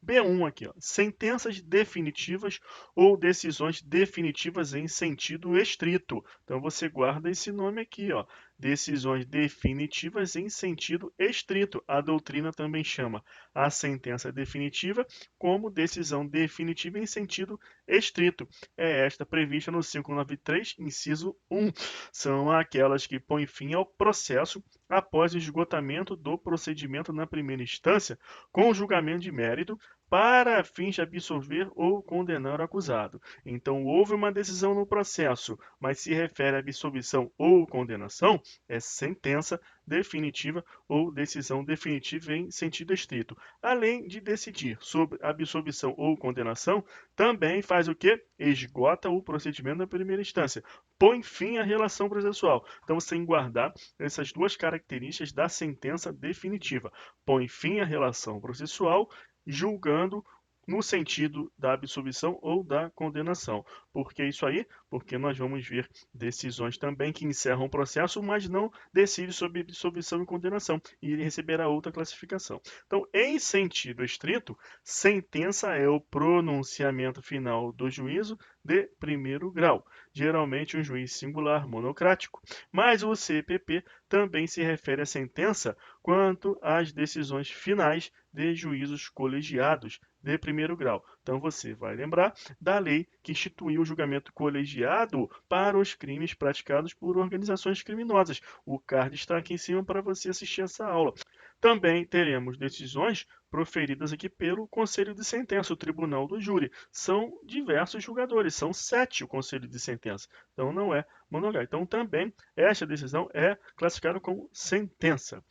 B1 aqui, ó, sentenças definitivas ou decisões definitivas em sentido estrito. Então você guarda esse nome aqui, ó, decisões definitivas em sentido estrito. A doutrina também chama a sentença definitiva como decisão definitiva em sentido estrito. É esta prevista no 593, inciso 1. São aquelas que põem fim ao processo após o esgotamento do procedimento na primeira instância, com julgamento de mérito, para fins de absolver ou condenar o acusado. Então, houve uma decisão no processo, mas se refere à absolvição ou condenação, é sentença definitiva ou decisão definitiva em sentido estrito. Além de decidir sobre absolvição ou condenação, também faz o quê? Esgota o procedimento na primeira instância. Põe fim à relação processual. Então, você tem que guardar essas duas características da sentença definitiva. Põe fim à relação processual, julgando no sentido da absolvição ou da condenação. Por que isso aí? Porque nós vamos ver decisões também que encerram o processo, mas não decidem sobre absolvição e condenação, e ele receberá outra classificação. Então, em sentido estrito, sentença é o pronunciamento final do juízo de primeiro grau, geralmente um juiz singular monocrático, mas o CPP também se refere à sentença quanto às decisões finais de juízos colegiados de primeiro grau. Então você vai lembrar da lei que instituiu o julgamento colegiado para os crimes praticados por organizações criminosas. O card está aqui em cima para você assistir essa aula. Também teremos decisões proferidas aqui pelo Conselho de Sentença, o Tribunal do Júri. São diversos julgadores, são 7 o Conselho de Sentença, então não é monográfico. Então também esta decisão é classificada como sentença.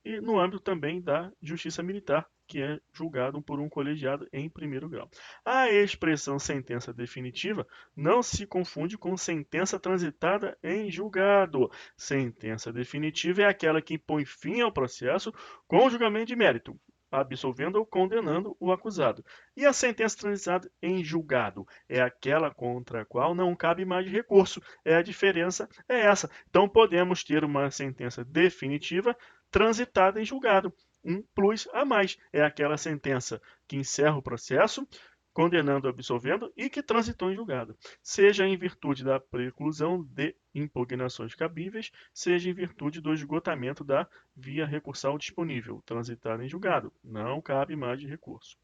E no âmbito também da Justiça Militar, que é julgado por um colegiado em primeiro grau. A expressão sentença definitiva não se confunde com sentença transitada em julgado. Sentença definitiva é aquela que põe fim ao processo com julgamento de mérito, absolvendo ou condenando o acusado. E a sentença transitada em julgado é aquela contra a qual não cabe mais recurso. A diferença é essa. Então podemos ter uma sentença definitiva transitada em julgado. Um plus a mais é aquela sentença que encerra o processo, condenando ou absolvendo, e que transitou em julgado, seja em virtude da preclusão de impugnações cabíveis, seja em virtude do esgotamento da via recursal disponível, transitada em julgado. Não cabe mais de recurso.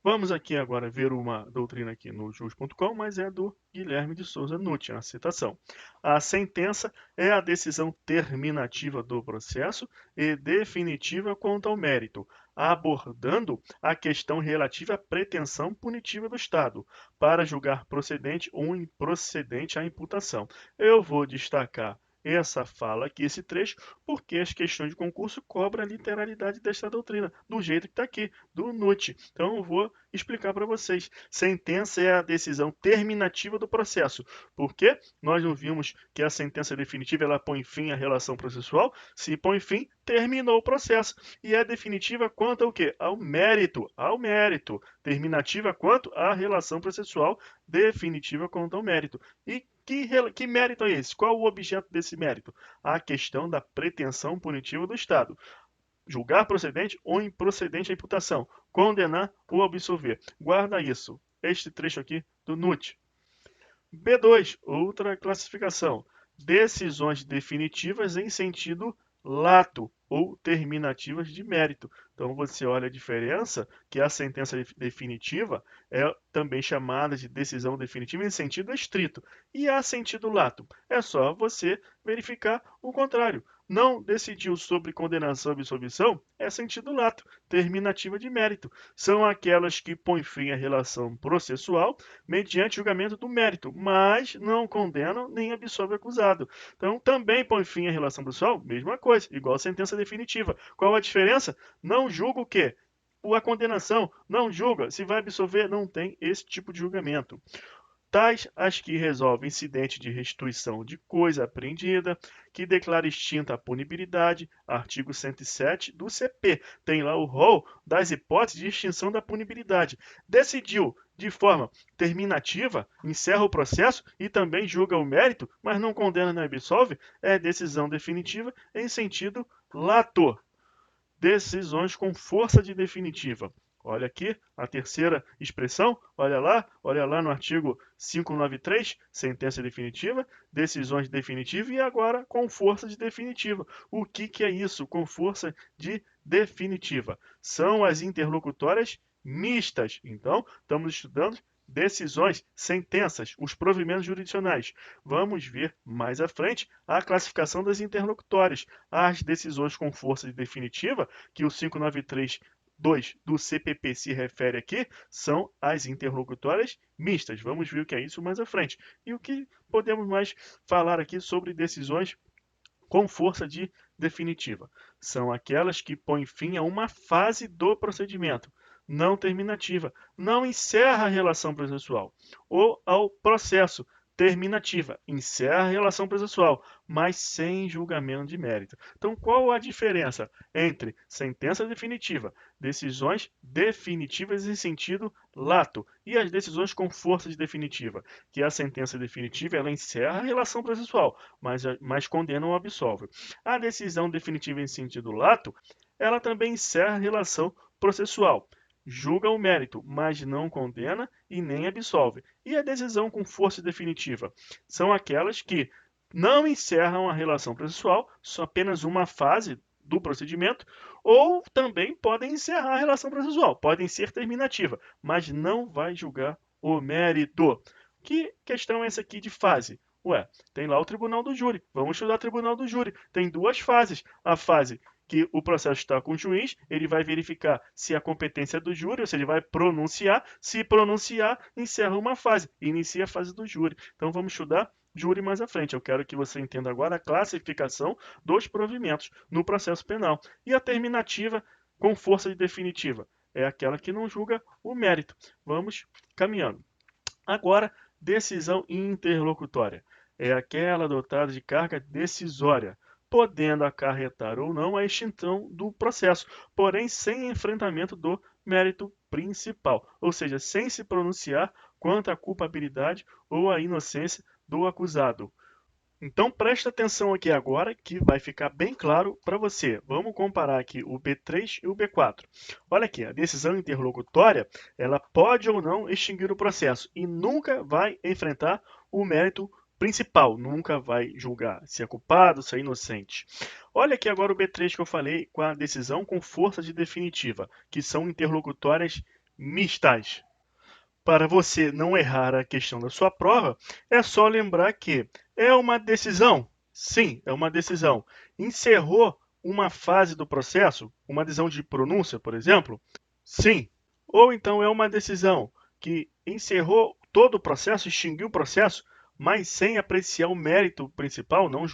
Vamos aqui agora ver uma doutrina aqui no jus.com, mas é do Guilherme de Souza Nutti, a citação. A sentença é a decisão terminativa do processo e definitiva quanto ao mérito, abordando a questão relativa à pretensão punitiva do Estado, para julgar procedente ou improcedente a imputação. Eu vou destacar essa fala aqui, esse trecho, porque as questões de concurso cobram a literalidade desta doutrina, do jeito que está aqui, do Nutti. Então, eu vou explicar para vocês. Sentença é a decisão terminativa do processo. Por quê? Nós não vimos que a sentença definitiva ela põe fim à relação processual. Se põe fim, terminou o processo. E é definitiva quanto ao quê? Ao mérito. Ao mérito. Terminativa quanto à relação processual. Definitiva quanto ao mérito. E que mérito é esse? Qual o objeto desse mérito? A questão da pretensão punitiva do Estado. Julgar procedente ou improcedente a imputação. Condenar ou absolver. Guarda isso. Este trecho aqui do Nutti. B2, outra classificação. Decisões definitivas em sentido lato ou terminativas de mérito. Então você olha a diferença, que a sentença definitiva é também chamada de decisão definitiva em sentido estrito. E a sentido lato, é só você verificar o contrário. Não decidiu sobre condenação ou absolvição, é sentido lato, terminativa de mérito. São aquelas que põem fim à relação processual mediante julgamento do mérito, mas não condenam nem absolvem o acusado. Então, também põe fim à relação processual, mesma coisa, igual a sentença definitiva. Qual a diferença? Não julga o quê? A condenação, não julga. Se vai absolver, não tem esse tipo de julgamento. Tais as que resolvem incidente de restituição de coisa apreendida, que declara extinta a punibilidade, artigo 107 do CP. Tem lá o rol das hipóteses de extinção da punibilidade. Decidiu de forma terminativa, encerra o processo e também julga o mérito, mas não condena nem absolve, é decisão definitiva em sentido lato. Decisões com força de definitiva. Olha aqui a terceira expressão, olha lá no artigo 593, sentença definitiva, decisões definitivas e agora com força de definitiva. O que é isso com força de definitiva? São as interlocutórias mistas. Então, estamos estudando decisões, sentenças, os provimentos jurisdicionais. Vamos ver mais à frente a classificação das interlocutórias. As decisões com força de definitiva, que o 593 2 do CPP se refere aqui, são as interlocutórias mistas. Vamos ver o que é isso mais à frente. E o que podemos mais falar aqui sobre decisões com força de definitiva? São aquelas que põem fim a uma fase do procedimento, não terminativa, não encerra a relação processual, ou ao processo, terminativa, encerra a relação processual, mas sem julgamento de mérito. Então, qual a diferença entre sentença definitiva, decisões definitivas em sentido lato e as decisões com força de definitiva? Que a sentença definitiva ela encerra a relação processual, mas condena ou absolve. A decisão definitiva em sentido lato, ela também encerra a relação processual, julga o mérito, mas não condena e nem absolve. E a decisão com força definitiva são aquelas que não encerram a relação processual, só apenas uma fase do procedimento, ou também podem encerrar a relação processual, podem ser terminativa, mas não vai julgar o mérito. Que questão é essa aqui de fase? Ué, tem lá o tribunal do júri. Vamos estudar o tribunal do júri. Tem duas fases. A fase que o processo está com o juiz, ele vai verificar se a competência é do júri, ou seja, ele vai pronunciar. Se pronunciar, encerra uma fase, inicia a fase do júri. Então, vamos estudar júri mais à frente. Eu quero que você entenda agora a classificação dos provimentos no processo penal. E a terminativa com força de definitiva é aquela que não julga o mérito. Vamos caminhando. Agora, decisão interlocutória é aquela dotada de carga decisória, podendo acarretar ou não a extinção do processo, porém sem enfrentamento do mérito principal, ou seja, sem se pronunciar quanto à culpabilidade ou à inocência do acusado. Então presta atenção aqui agora que vai ficar bem claro para você. Vamos comparar aqui o B3 e o B4. Olha aqui, a decisão interlocutória, ela pode ou não extinguir o processo e nunca vai enfrentar o mérito principal, nunca vai julgar se é culpado, se é inocente. Olha aqui agora o B3 que eu falei com a decisão com força de definitiva, que são interlocutórias mistas. Para você não errar a questão da sua prova, é só lembrar que é uma decisão. Sim, é uma decisão. Encerrou uma fase do processo, uma decisão de pronúncia, por exemplo? Sim. Ou então é uma decisão que encerrou todo o processo, extinguiu o processo, mas sem apreciar o mérito principal, não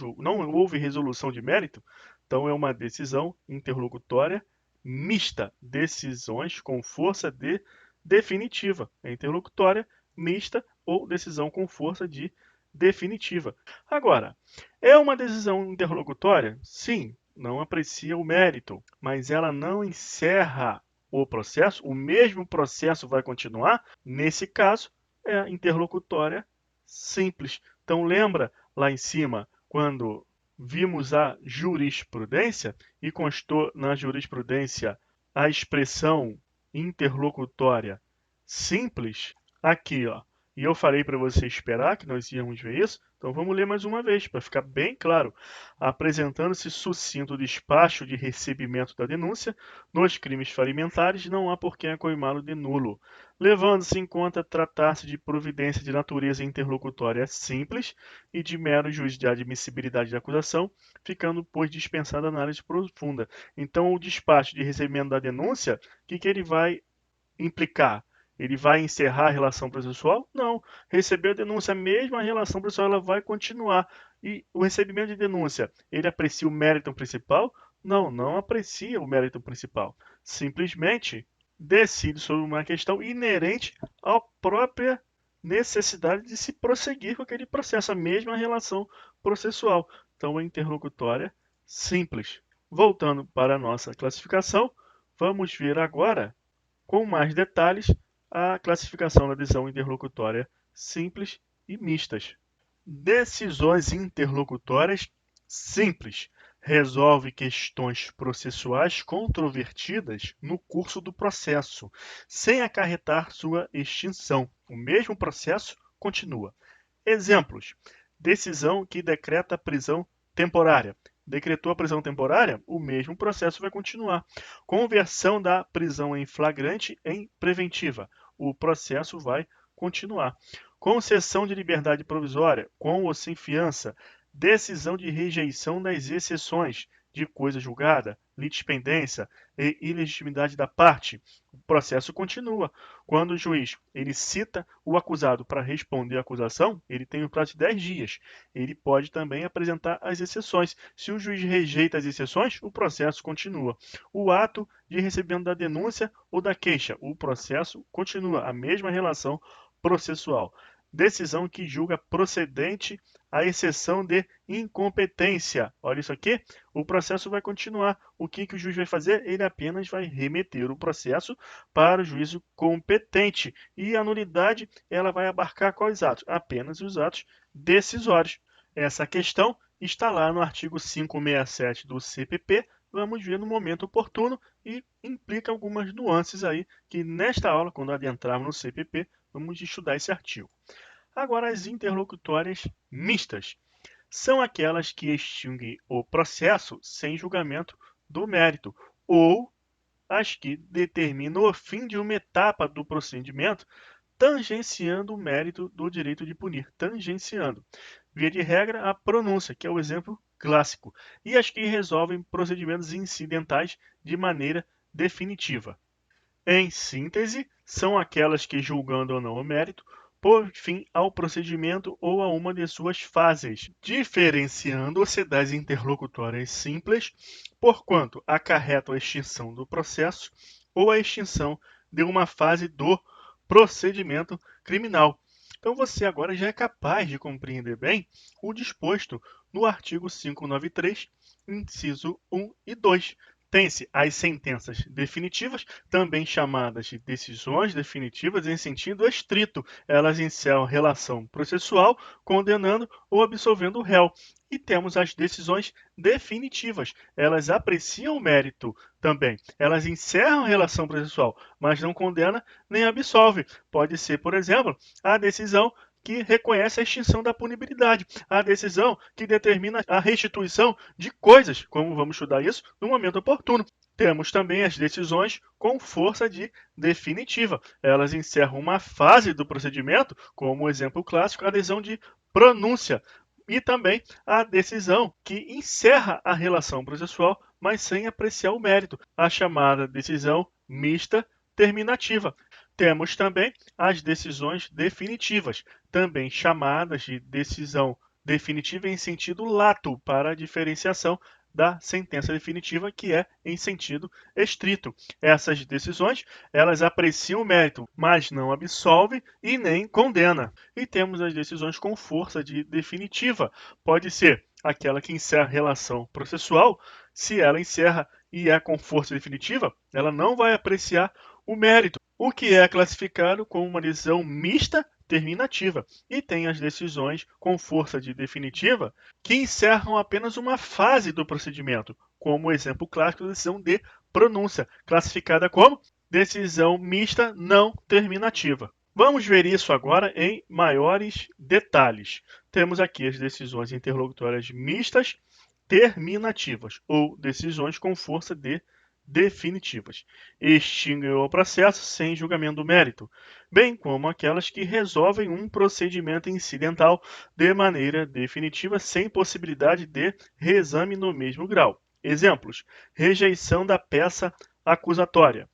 houve resolução de mérito? Então é uma decisão interlocutória mista, decisões com força de definitiva, interlocutória, mista ou decisão com força de definitiva. Agora, é uma decisão interlocutória? Sim, não aprecia o mérito, mas ela não encerra o processo, o mesmo processo vai continuar. Nesse caso, é a interlocutória simples. Então, lembra lá em cima, quando vimos a jurisprudência e constou na jurisprudência a expressão interlocutória simples, aqui, ó. E eu falei para você esperar que nós íamos ver isso, então vamos ler mais uma vez, para ficar bem claro. Apresentando-se sucinto despacho de recebimento da denúncia, nos crimes falimentares não há por que acoimá-lo de nulo, levando-se em conta tratar-se de providência de natureza interlocutória simples e de mero juízo de admissibilidade da acusação, ficando, pois, dispensada análise profunda. Então, o despacho de recebimento da denúncia, o que ele vai implicar? Ele vai encerrar a relação processual? Não. Recebeu a denúncia, mesmo a relação processual ela vai continuar. E o recebimento de denúncia, ele aprecia o mérito principal? Não, não aprecia o mérito principal. Simplesmente decide sobre uma questão inerente à própria necessidade de se prosseguir com aquele processo, a mesma relação processual. Então, é interlocutória simples. Voltando para a nossa classificação, vamos ver agora, com mais detalhes, a classificação da decisão interlocutória simples e mistas. Decisões interlocutórias simples. Resolve questões processuais controvertidas no curso do processo, sem acarretar sua extinção. O mesmo processo continua. Exemplos. Decisão que decreta prisão temporária. Decretou a prisão temporária, o mesmo processo vai continuar. Conversão da prisão em flagrante em preventiva. O processo vai continuar. Concessão de liberdade provisória, com ou sem fiança. Decisão de rejeição das exceções de coisa julgada, litispendência e ilegitimidade da parte. O processo continua. Quando o juiz ele cita o acusado para responder à acusação, ele tem o prazo de 10 dias. Ele pode também apresentar as exceções. Se o juiz rejeita as exceções, o processo continua. O ato de recebimento da denúncia ou da queixa, o processo continua. A mesma relação processual. Decisão que julga procedente a exceção de incompetência. Olha isso aqui, o processo vai continuar. O que o juiz vai fazer? Ele apenas vai remeter o processo para o juízo competente. E a nulidade, ela vai abarcar quais atos? Apenas os atos decisórios. Essa questão está lá no artigo 567 do CPP. Vamos ver no momento oportuno e implica algumas nuances aí que nesta aula, quando adentrarmos no CPP, vamos estudar esse artigo. Agora, as interlocutórias mistas são aquelas que extinguem o processo sem julgamento do mérito, ou as que determinam o fim de uma etapa do procedimento, tangenciando o mérito do direito de punir, tangenciando. via de regra, a pronúncia, que é o exemplo clássico, e as que resolvem procedimentos incidentais de maneira definitiva. Em síntese, são aquelas que, julgando ou não o mérito, por fim ao procedimento ou a uma de suas fases, diferenciando-se das interlocutórias simples, porquanto acarretam a extinção do processo ou a extinção de uma fase do procedimento criminal. Então você agora já é capaz de compreender bem o disposto no artigo 593, inciso 1 e 2. Tem-se as sentenças definitivas, também chamadas de decisões definitivas em sentido estrito. Elas encerram relação processual, condenando ou absolvendo o réu. E temos as decisões definitivas. Elas apreciam o mérito também. Elas encerram a relação processual, mas não condena nem absolve. Pode ser, por exemplo, a decisão que reconhece a extinção da punibilidade, a decisão que determina a restituição de coisas, como vamos estudar isso no momento oportuno. Temos também as decisões com força de definitiva. Elas encerram uma fase do procedimento, como o exemplo clássico, a decisão de pronúncia, e também a decisão que encerra a relação processual, mas sem apreciar o mérito, a chamada decisão mista terminativa. Temos também as decisões definitivas, também chamadas de decisão definitiva em sentido lato, para a diferenciação da sentença definitiva, que é em sentido estrito. Essas decisões, elas apreciam o mérito, mas não absolvem e nem condena. E temos as decisões com força de definitiva. Pode ser aquela que encerra a relação processual. Se ela encerra e é com força definitiva, ela não vai apreciar o mérito, o que é classificado como uma decisão mista terminativa, e tem as decisões com força de definitiva que encerram apenas uma fase do procedimento, como o exemplo clássico da decisão de pronúncia, classificada como decisão mista não terminativa. Vamos ver isso agora em maiores detalhes. Temos aqui as decisões interlocutórias mistas terminativas, ou decisões com força de definitivas. Extinguem o processo sem julgamento do mérito, bem como aquelas que resolvem um procedimento incidental de maneira definitiva sem possibilidade de reexame no mesmo grau. Exemplos: rejeição da peça acusatória.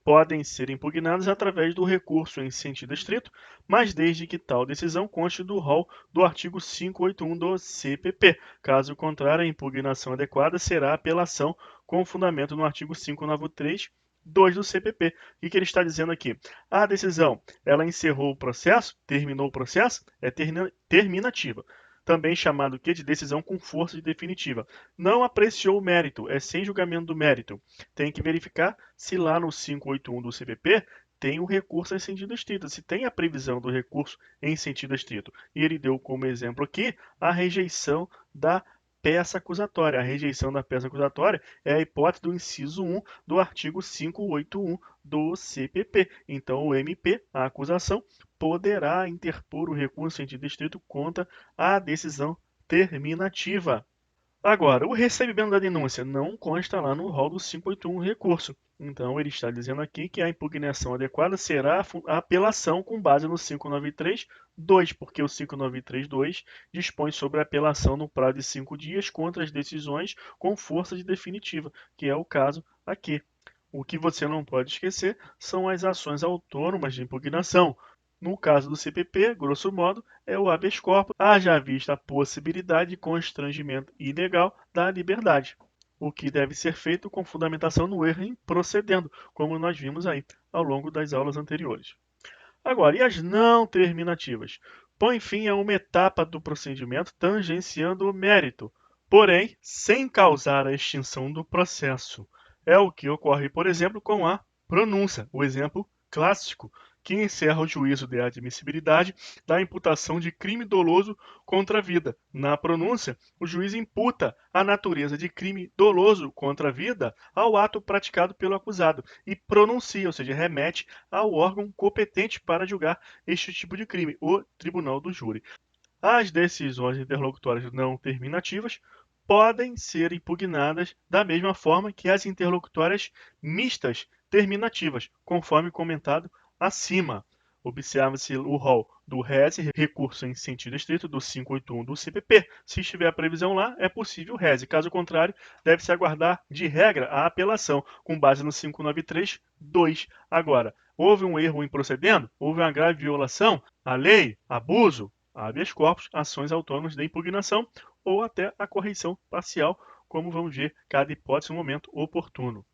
Podem ser impugnadas através do recurso em sentido estrito, mas desde que tal decisão conste do rol do artigo 581 do CPP. Caso contrário, a impugnação adequada será a apelação com fundamento no artigo 593, 2 do CPP. O que ele está dizendo aqui? A decisão, ela encerrou o processo, terminou o processo, é terminativa. Também chamado de decisão com força de definitiva. Não apreciou o mérito, é sem julgamento do mérito. Tem que verificar se lá no 581 do CPP tem o recurso em sentido estrito, se tem a previsão do recurso em sentido estrito. E ele deu como exemplo aqui a rejeição da peça acusatória. A rejeição da peça acusatória é a hipótese do inciso 1 do artigo 581 do CPP. Então, o MP, a acusação, poderá interpor o recurso em sentido estrito contra a decisão terminativa. Agora, o recebimento da denúncia não consta lá no rol do 581 recurso. Então, ele está dizendo aqui que a impugnação adequada será a apelação com base no 593.2, porque o 593.2 dispõe sobre a apelação no prazo de 5 dias contra as decisões com força de definitiva, que é o caso aqui. O que você não pode esquecer são as ações autônomas de impugnação. No caso do CPP, grosso modo, é o habeas corpus, haja vista a possibilidade de constrangimento ilegal da liberdade, o que deve ser feito com fundamentação no erro em procedendo, como nós vimos aí ao longo das aulas anteriores. Agora, e as não terminativas? Põe fim a uma etapa do procedimento tangenciando o mérito, porém sem causar a extinção do processo. É o que ocorre, por exemplo, com a pronúncia, o exemplo clássico, que encerra o juízo de admissibilidade da imputação de crime doloso contra a vida. Na pronúncia, o juiz imputa a natureza de crime doloso contra a vida ao ato praticado pelo acusado e pronuncia, ou seja, remete ao órgão competente para julgar este tipo de crime, o tribunal do júri. As decisões interlocutórias não terminativas podem ser impugnadas da mesma forma que as interlocutórias mistas terminativas, conforme comentado acima. observa-se o rol do RESE, recurso em sentido estrito, do 581 do CPP. Se estiver a previsão lá, é possível o RESE. Caso contrário, deve-se aguardar, de regra, a apelação, com base no 593.2. Agora, houve um erro em procedendo? Houve uma grave violação à lei? Abuso? Habeas corpus, ações autônomas de impugnação ou até a correição parcial, como vamos ver, cada hipótese no momento oportuno.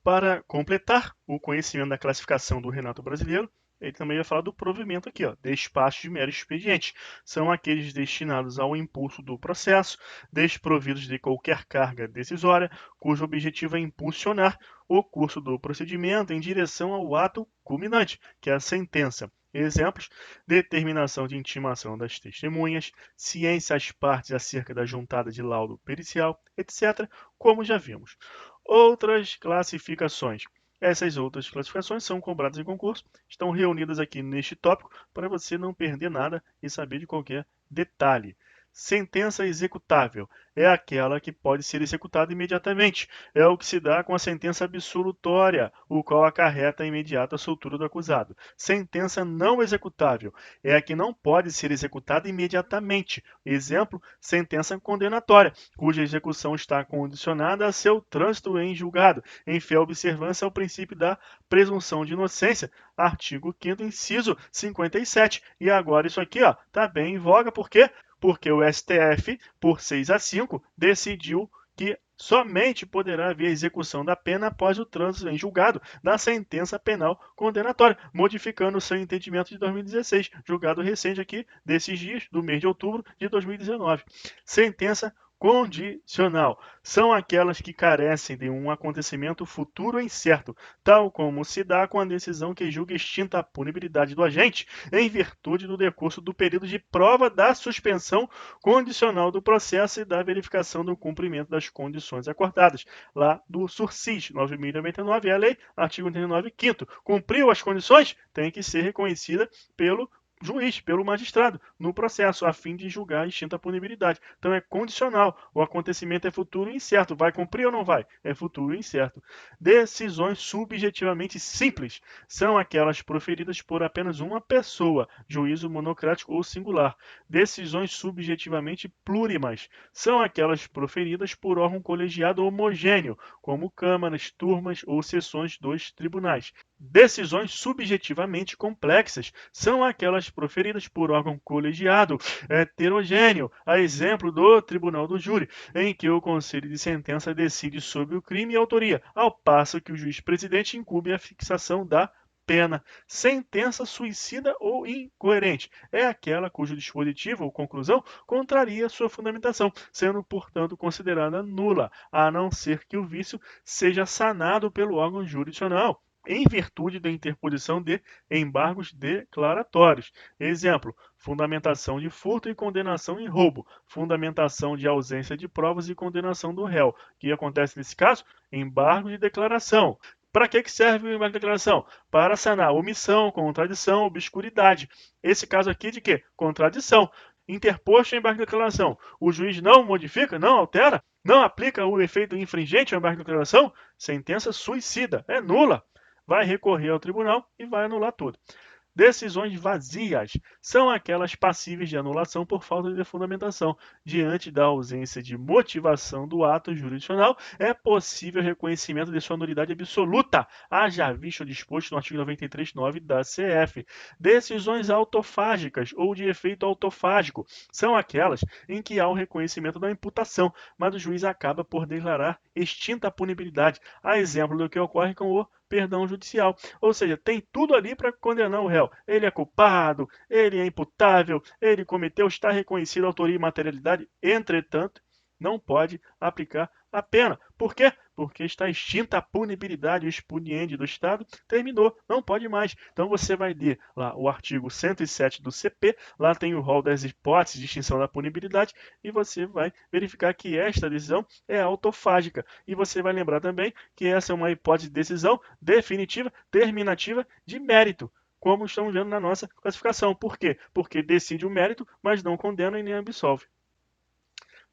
Para completar o conhecimento da classificação do Renato brasileiro, ele também vai falar do provimento aqui, ó, despachos de mero expediente. São aqueles destinados ao impulso do processo, desprovidos de qualquer carga decisória, cujo objetivo é impulsionar o curso do procedimento em direção ao ato culminante, que é a sentença. Exemplos: determinação de intimação das testemunhas, ciência às partes acerca da juntada de laudo pericial, etc., como já vimos. Outras classificações. Essas outras classificações são cobradas em concurso, estão reunidas aqui neste tópico para você não perder nada e saber de qualquer detalhe. Sentença executável é aquela que pode ser executada imediatamente. É o que se dá com a sentença absolutória, o qual acarreta a imediata soltura do acusado. Sentença não executável é a que não pode ser executada imediatamente. Exemplo, sentença condenatória, cuja execução está condicionada a seu trânsito em julgado, em fiel observância ao princípio da presunção de inocência, artigo 5º, inciso 57. E agora isso aqui está bem em voga, por quê? Porque o STF, por 6-5, decidiu que somente poderá haver execução da pena após o trânsito em julgado da sentença penal condenatória, modificando o seu entendimento de 2016, julgado recente aqui, desses dias, do mês de outubro de 2019. Sentença condicional são aquelas que carecem de um acontecimento futuro incerto, tal como se dá com a decisão que julga extinta a punibilidade do agente em virtude do decurso do período de prova da suspensão condicional do processo e da verificação do cumprimento das condições acordadas, lá do SURSIS 9.099, é a lei, artigo 39, 5º. Cumpriu as condições? Tem que ser reconhecida pelo juiz, pelo magistrado, no processo, a fim de julgar a extinta punibilidade. Então é condicional. O acontecimento é futuro e incerto. Vai cumprir ou não vai? É futuro e incerto. Decisões subjetivamente simples são aquelas proferidas por apenas uma pessoa, juízo monocrático ou singular. Decisões subjetivamente plurimas são aquelas proferidas por órgão colegiado homogêneo, como câmaras, turmas ou sessões dos tribunais. Decisões subjetivamente complexas são aquelas proferidas por órgão colegiado heterogêneo, a exemplo do Tribunal do Júri, em que o Conselho de Sentença decide sobre o crime e autoria, ao passo que o juiz-presidente incumbe a fixação da pena. Sentença suicida ou incoerente é aquela cujo dispositivo ou conclusão contraria sua fundamentação, sendo, portanto, considerada nula, a não ser que o vício seja sanado pelo órgão jurisdicional, em virtude da interposição de embargos declaratórios. Exemplo: fundamentação de furto e condenação em roubo, fundamentação de ausência de provas e condenação do réu. O que acontece nesse caso? Embargo de declaração. Para que serve o embargo de declaração? Para sanar omissão, contradição, obscuridade. Esse caso aqui de quê? Contradição. Interposto em embargo de declaração. O juiz não modifica, não altera, não aplica o efeito infringente ao embargo de declaração? Sentença suicida, é nula. Vai recorrer ao tribunal e vai anular tudo. Decisões vazias são aquelas passíveis de anulação por falta de fundamentação. Diante da ausência de motivação do ato jurisdicional, é possível reconhecimento de sua nulidade absoluta, haja visto o disposto no artigo 93.9 da CF. Decisões autofágicas ou de efeito autofágico são aquelas em que há o reconhecimento da imputação, mas o juiz acaba por declarar extinta a punibilidade, a exemplo do que ocorre com o perdão judicial. Ou seja, tem tudo ali para condenar o réu. Ele é culpado, ele é imputável, ele cometeu, está reconhecido a autoria e materialidade, entretanto, não pode aplicar a pena. Por quê? Porque está extinta a punibilidade, o expediente do Estado terminou, não pode mais. Então você vai ler lá o artigo 107 do CP, lá tem o rol das hipóteses de extinção da punibilidade e você vai verificar que esta decisão é autofágica. E você vai lembrar também que essa é uma hipótese de decisão definitiva, terminativa de mérito, como estamos vendo na nossa classificação. Por quê? Porque decide o mérito, mas não condena e nem absolve.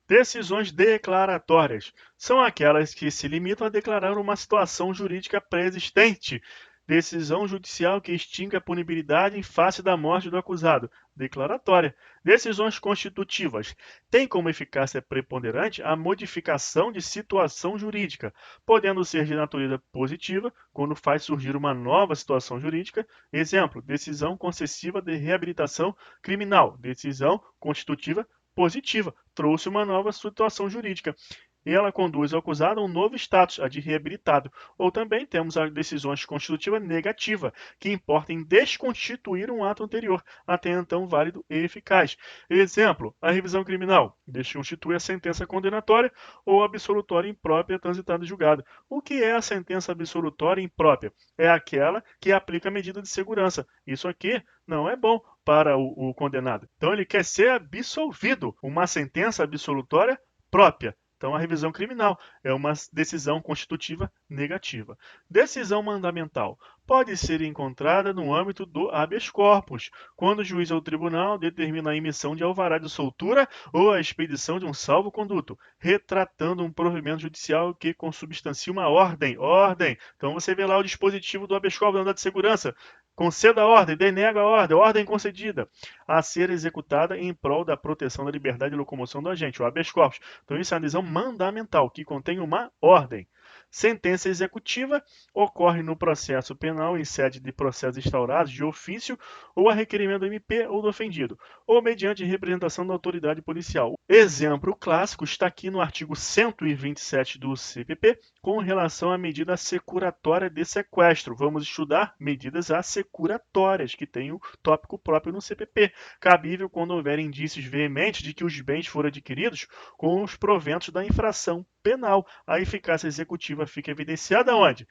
Decisões declaratórias são aquelas que se limitam a declarar uma situação jurídica pré-existente. Decisão judicial que extingue a punibilidade em face da morte do acusado. Declaratória. Decisões constitutivas. Tem como eficácia preponderante a modificação de situação jurídica, podendo ser de natureza positiva, quando faz surgir uma nova situação jurídica. Exemplo, decisão concessiva de reabilitação criminal. Decisão constitutiva positiva. Trouxe uma nova situação jurídica. E ela conduz ao acusado a um novo status, a de reabilitado. Ou também temos as decisões constitutivas negativas, que importam em desconstituir um ato anterior, até então válido e eficaz. Exemplo, a revisão criminal desconstitui a sentença condenatória ou absolutória imprópria transitada em julgado. O que é a sentença absolutória imprópria? É aquela que aplica a medida de segurança. Isso aqui não é bom para o condenado. Então ele quer ser absolvido. Uma sentença absolutória própria. Então, a revisão criminal é uma decisão constitutiva negativa. Decisão mandamental pode ser encontrada no âmbito do habeas corpus, quando o juiz ou tribunal determina a emissão de alvará de soltura ou a expedição de um salvo-conduto, retratando um provimento judicial que consubstancia uma ordem. Ordem. Então, você vê lá o dispositivo do habeas corpus, da mandado de segurança. Conceda a ordem, denega a ordem concedida, a ser executada em prol da proteção da liberdade de locomoção do agente, o habeas corpus. Então, isso é uma decisão mandamental, que contém uma ordem. Sentença executiva ocorre no processo penal em sede de processos instaurados de ofício ou a requerimento do MP ou do ofendido, ou mediante representação da autoridade policial. Exemplo clássico está aqui no artigo 127 do CPP, com relação à medida assecuratória de sequestro. Vamos estudar medidas assecuratórias, que tem o tópico próprio no CPP, cabível quando houver indícios veementes de que os bens foram adquiridos com os proventos da infração penal. A eficácia executiva fica evidenciada onde?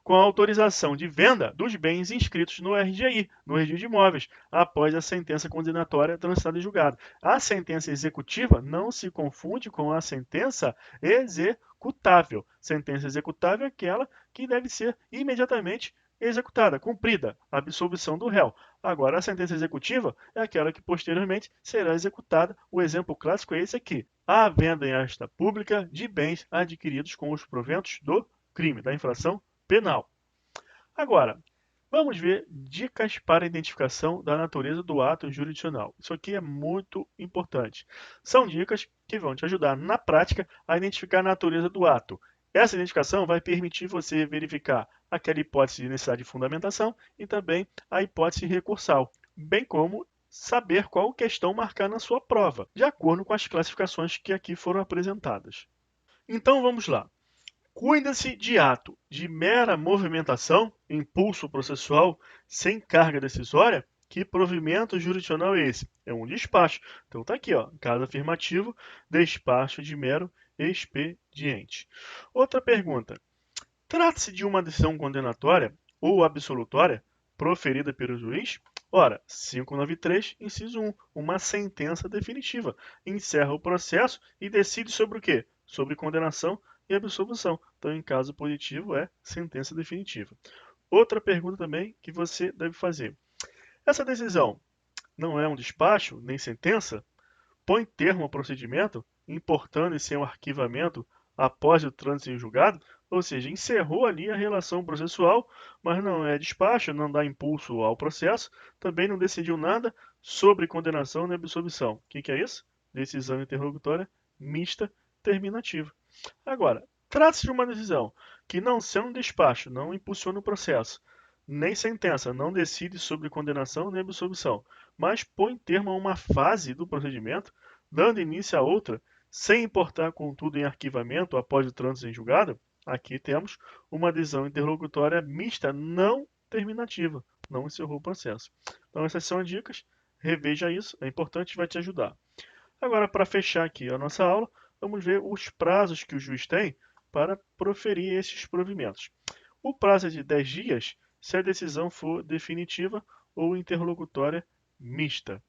Com a autorização de venda dos bens inscritos no RGI, no Registro de Imóveis, após a sentença condenatória transitada em julgado. A sentença executiva não se confunde com a sentença executável. Sentença executável é aquela que deve ser imediatamente executada, cumprida, a absolvição do réu. Agora, a sentença executiva é aquela que posteriormente será executada. O exemplo clássico é esse aqui: a venda em asta pública de bens adquiridos com os proventos do crime, da infração penal. Agora, vamos ver dicas para a identificação da natureza do ato jurisdicional. Isso aqui é muito importante. São dicas que vão te ajudar na prática a identificar a natureza do ato. Essa identificação vai permitir você verificar aquela hipótese de necessidade de fundamentação e também a hipótese recursal, bem como saber qual questão marcar na sua prova, de acordo com as classificações que aqui foram apresentadas. Então vamos lá. Cuida-se de ato de mera movimentação, impulso processual, sem carga decisória? Que provimento jurisdicional é esse? É um despacho. Então está aqui, ó, caso afirmativo, despacho de mero expediente. Outra pergunta. Trata-se de uma decisão condenatória ou absolutória proferida pelo juiz? Ora, 593, inciso 1, uma sentença definitiva. Encerra o processo e decide sobre o quê? Sobre condenação e absolução. Então, em caso positivo, é sentença definitiva. Outra pergunta também que você deve fazer. Essa decisão não é um despacho, nem sentença? Põe termo ao procedimento, importando em seu arquivamento após o trânsito em julgado? Ou seja, encerrou ali a relação processual, mas não é despacho, não dá impulso ao processo, também não decidiu nada sobre condenação nem absolvição. O que é isso? Decisão interlocutória mista terminativa. Agora, trata-se de uma decisão que, não sendo um despacho, não impulsiona o processo, nem sentença, não decide sobre condenação nem absolvição, mas põe termo a uma fase do procedimento, dando início a outra, sem importar, contudo, em arquivamento após o trânsito em julgado. Aqui temos uma decisão interlocutória mista não terminativa, não encerrou o processo. Então, essas são as dicas, reveja isso, é importante e vai te ajudar. Agora, para fechar aqui a nossa aula, vamos ver os prazos que o juiz tem para proferir esses provimentos. O prazo é de 10 dias se a decisão for definitiva ou interlocutória mista.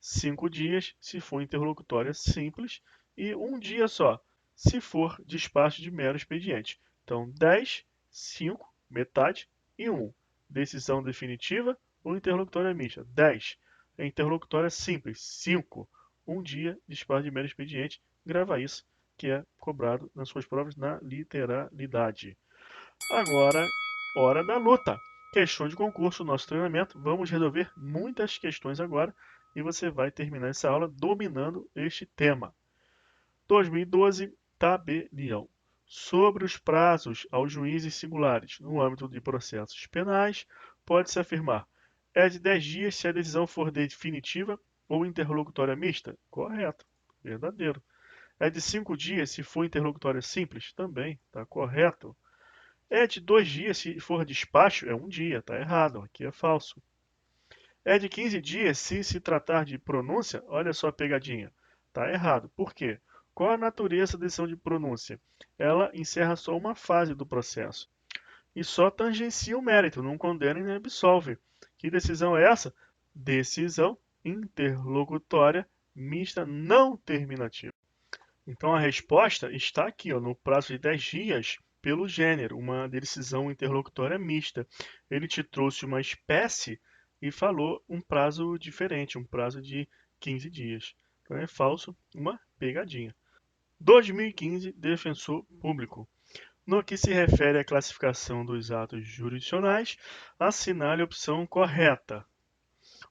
5 dias se for interlocutória simples e 1 dia só se for despacho de mero expediente. Então, 10, 5, metade e 1. Decisão definitiva ou interlocutória mista. 10. Interlocutória simples. 5. 1 dia, despacho de mero expediente. Grava isso, que é cobrado nas suas provas na literalidade. Agora, hora da luta. Questão de concurso, nosso treinamento. Vamos resolver muitas questões agora e você vai terminar essa aula dominando este tema. 2012, tabelião. Sobre os prazos aos juízes singulares no âmbito de processos penais, pode-se afirmar: é de 10 dias se a decisão for definitiva ou interlocutória mista? Correto, verdadeiro. É de 5 dias se for interlocutória simples? Também, está correto. É de 2 dias se for despacho? É um dia, está errado, aqui é falso. É de 15 dias se tratar de pronúncia? Olha só a pegadinha. Está errado. Por quê? Qual a natureza da decisão de pronúncia? Ela encerra só uma fase do processo e só tangencia o mérito, não condena e nem absolve. Que decisão é essa? Decisão interlocutória mista não terminativa. Então a resposta está aqui, ó, no prazo de 10 dias, pelo gênero, uma decisão interlocutória mista. Ele te trouxe uma espécie e falou um prazo diferente, um prazo de 15 dias. Então é falso, uma pegadinha. 2015, Defensor Público. No que se refere à classificação dos atos jurisdicionais, assinale a opção correta.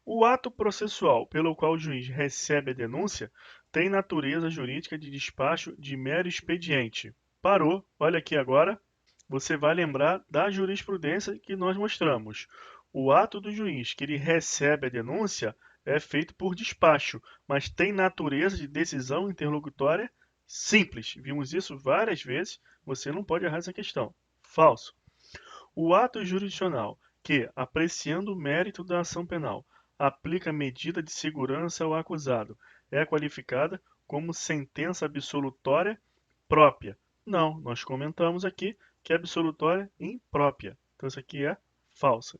O ato processual pelo qual o juiz recebe a denúncia tem natureza jurídica de despacho de mero expediente. Parou, olha aqui agora, você vai lembrar da jurisprudência que nós mostramos. O ato do juiz que ele recebe a denúncia é feito por despacho, mas tem natureza de decisão interlocutória simples. Vimos isso várias vezes, você não pode errar essa questão. Falso. O ato jurisdicional que, apreciando o mérito da ação penal, aplica medida de segurança ao acusado, é qualificada como sentença absolutória própria. Não, nós comentamos aqui que é absolutória imprópria. Então, isso aqui é falsa.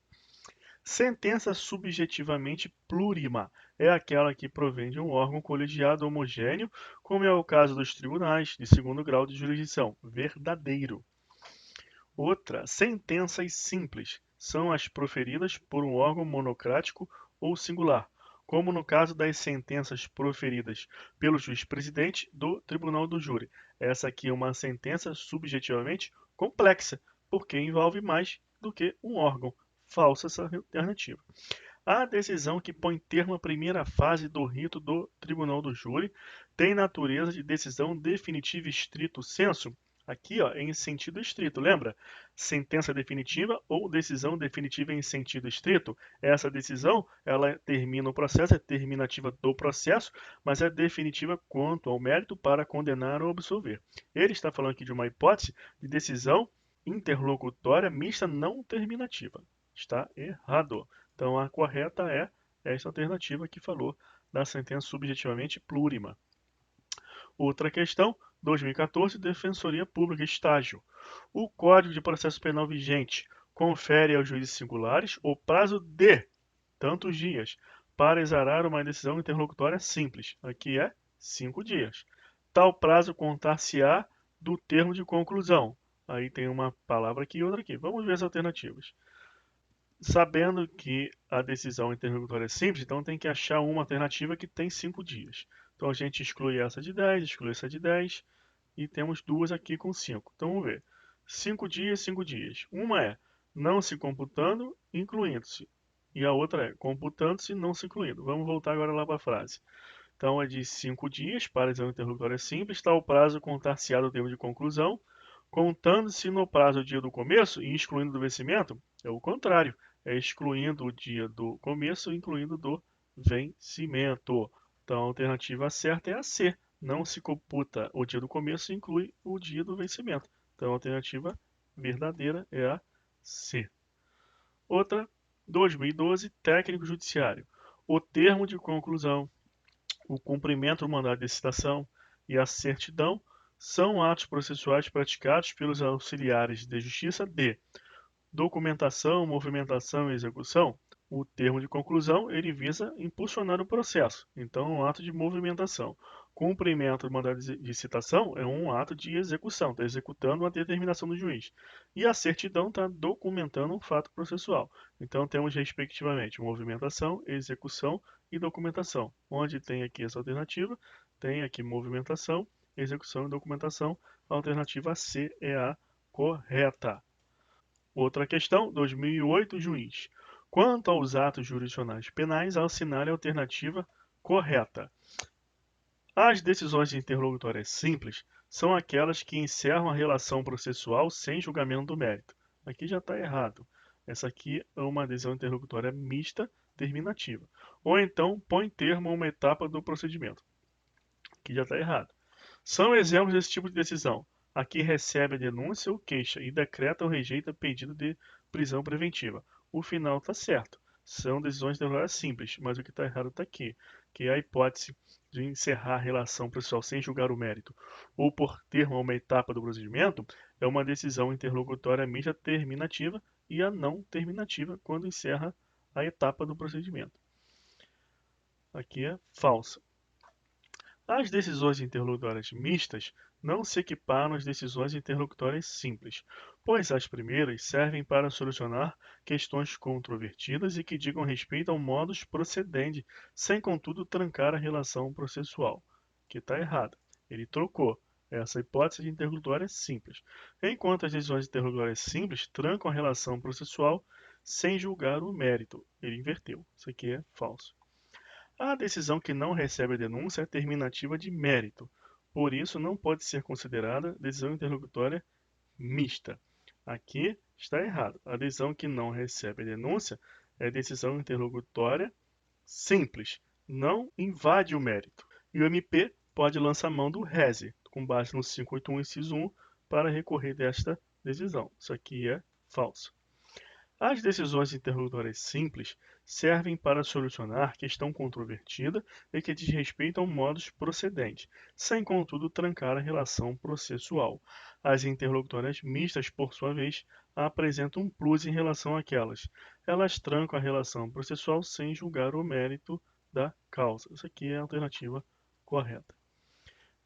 Sentença subjetivamente plurima é aquela que provém de um órgão colegiado homogêneo, como é o caso dos tribunais de segundo grau de jurisdição. Verdadeiro. Outra, sentenças simples são as proferidas por um órgão monocrático ou singular, como no caso das sentenças proferidas pelo juiz-presidente do Tribunal do Júri. Essa aqui é uma sentença subjetivamente complexa, porque envolve mais do que um órgão. Falsa essa alternativa. A decisão que põe termo à primeira fase do rito do Tribunal do Júri tem natureza de decisão definitiva estrito sensu. Aqui, ó, em sentido estrito, lembra? Sentença definitiva ou decisão definitiva em sentido estrito. Essa decisão, ela termina o processo, é terminativa do processo, mas é definitiva quanto ao mérito para condenar ou absolver. Ele está falando aqui de uma hipótese de decisão interlocutória mista não terminativa. Está errado. Então a correta é essa alternativa que falou da sentença subjetivamente plurima. Outra questão, 2014, Defensoria Pública, estágio. O Código de Processo Penal vigente confere aos juízes singulares o prazo de tantos dias para exarar uma decisão interlocutória simples. Aqui é 5 dias. Tal prazo contar-se-á do termo de conclusão. Aí tem uma palavra aqui e outra aqui. Vamos ver as alternativas. Sabendo que a decisão interlocutória é simples, então tem que achar uma alternativa que tem 5 dias. Então a gente exclui essa de 10, exclui essa de 10 e temos duas aqui com 5. Então vamos ver. 5 dias, 5 dias. Uma é não se computando, incluindo-se. E a outra é computando-se, não se incluindo. Vamos voltar agora lá para a frase. Então é de 5 dias para a decisão interlocutória simples, está o prazo contar-se-á do termo de conclusão, contando-se no prazo o dia do começo e excluindo do vencimento, é o contrário, é excluindo o dia do começo e incluindo do vencimento. Então a alternativa certa é a C, não se computa o dia do começo e inclui o dia do vencimento. Então a alternativa verdadeira é a C. Outra, 2012, técnico judiciário. O termo de conclusão, o cumprimento do mandado de citação e a certidão são atos processuais praticados pelos auxiliares de justiça de documentação, movimentação e execução. O termo de conclusão ele visa impulsionar o processo, então é um ato de movimentação. Cumprimento do mandado de citação é um ato de execução, está executando uma determinação do juiz. E a certidão está documentando um fato processual. Então temos respectivamente movimentação, execução e documentação. Onde tem aqui essa alternativa, tem aqui movimentação, execução e documentação. A alternativa C é a correta. Outra questão, 2008, juiz. Quanto aos atos jurisdicionais penais, assinale a alternativa correta. As decisões interlocutórias simples são aquelas que encerram a relação processual sem julgamento do mérito. Aqui já está errado. Essa aqui é uma decisão interlocutória mista terminativa. Ou então põe termo a uma etapa do procedimento. Aqui já está errado. São exemplos desse tipo de decisão. Aqui recebe a denúncia ou queixa e decreta ou rejeita pedido de prisão preventiva. O final está certo. São decisões interlocutórias simples, mas o que está errado está aqui, que é a hipótese de encerrar a relação processual sem julgar o mérito ou por termo a uma etapa do procedimento é uma decisão interlocutória mista terminativa e a não terminativa quando encerra a etapa do procedimento. Aqui é falsa. As decisões interlocutórias mistas não se equiparam às decisões interlocutórias simples, pois as primeiras servem para solucionar questões controvertidas e que digam respeito ao modus procedendo, sem contudo trancar a relação processual. Que está errado. Ele trocou. Essa hipótese de interlocutória simples. Enquanto as decisões interlocutórias simples trancam a relação processual sem julgar o mérito. Ele inverteu. Isso aqui é falso. A decisão que não recebe a denúncia é terminativa de mérito, por isso não pode ser considerada decisão interlocutória mista. Aqui está errado. A decisão que não recebe a denúncia é decisão interlocutória simples, não invade o mérito. E o MP pode lançar mão do rese, com base no 581, inciso 1, para recorrer desta decisão. Isso aqui é falso. As decisões interlocutórias simples servem para solucionar questão controvertida e que diz respeito ao modus procedente, sem contudo trancar a relação processual. As interlocutórias mistas, por sua vez, apresentam um plus em relação àquelas. Elas trancam a relação processual sem julgar o mérito da causa. Isso aqui é a alternativa correta.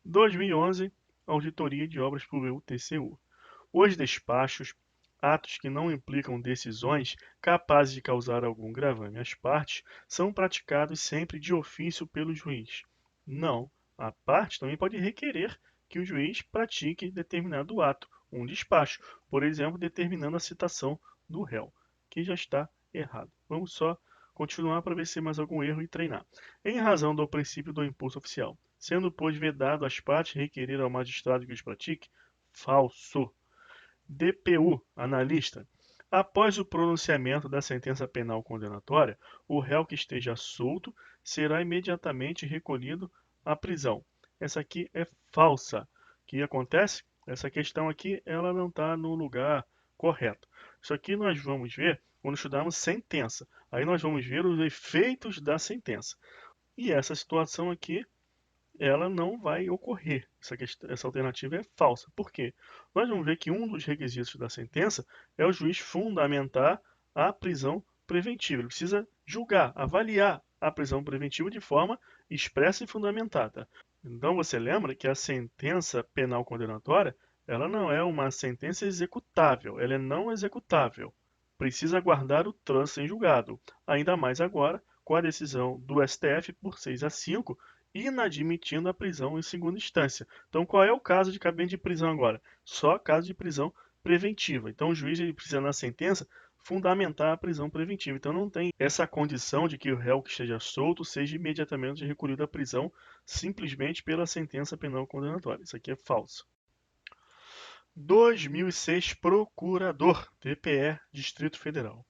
2011, Auditoria de Obras Públicas, TCU. Os despachos, atos que não implicam decisões capazes de causar algum gravame às partes, são praticados sempre de ofício pelo juiz. Não, a parte também pode requerer que o juiz pratique determinado ato, um despacho, por exemplo, determinando a citação do réu, que já está errado. Vamos só continuar para ver se tem mais algum erro e treinar. Em razão do princípio do impulso oficial, sendo, pois, vedado às partes requerer ao magistrado que os pratique, falso. DPU, analista. Após o pronunciamento da sentença penal condenatória, o réu que esteja solto será imediatamente recolhido à prisão. Essa aqui é falsa. O que acontece? Essa questão aqui ela não está no lugar correto. Isso aqui nós vamos ver quando estudarmos sentença. Aí nós vamos ver os efeitos da sentença. E essa situação aqui ela não vai ocorrer. Essa alternativa é falsa. Por quê? Nós vamos ver que um dos requisitos da sentença é o juiz fundamentar a prisão preventiva. Ele precisa julgar, avaliar a prisão preventiva de forma expressa e fundamentada. Então você lembra que a sentença penal condenatória ela não é uma sentença executável, ela é não executável. Precisa aguardar o trânsito em julgado. Ainda mais agora com a decisão do STF por 6-5, inadmitindo a prisão em segunda instância. Então, qual é o caso de cabimento de prisão agora? Só caso de prisão preventiva. Então, o juiz ele precisa, na sentença, fundamentar a prisão preventiva. Então, não tem essa condição de que o réu que esteja solto seja imediatamente recolhido à prisão simplesmente pela sentença penal condenatória. Isso aqui é falso. 2006, Procurador, TPE, Distrito Federal.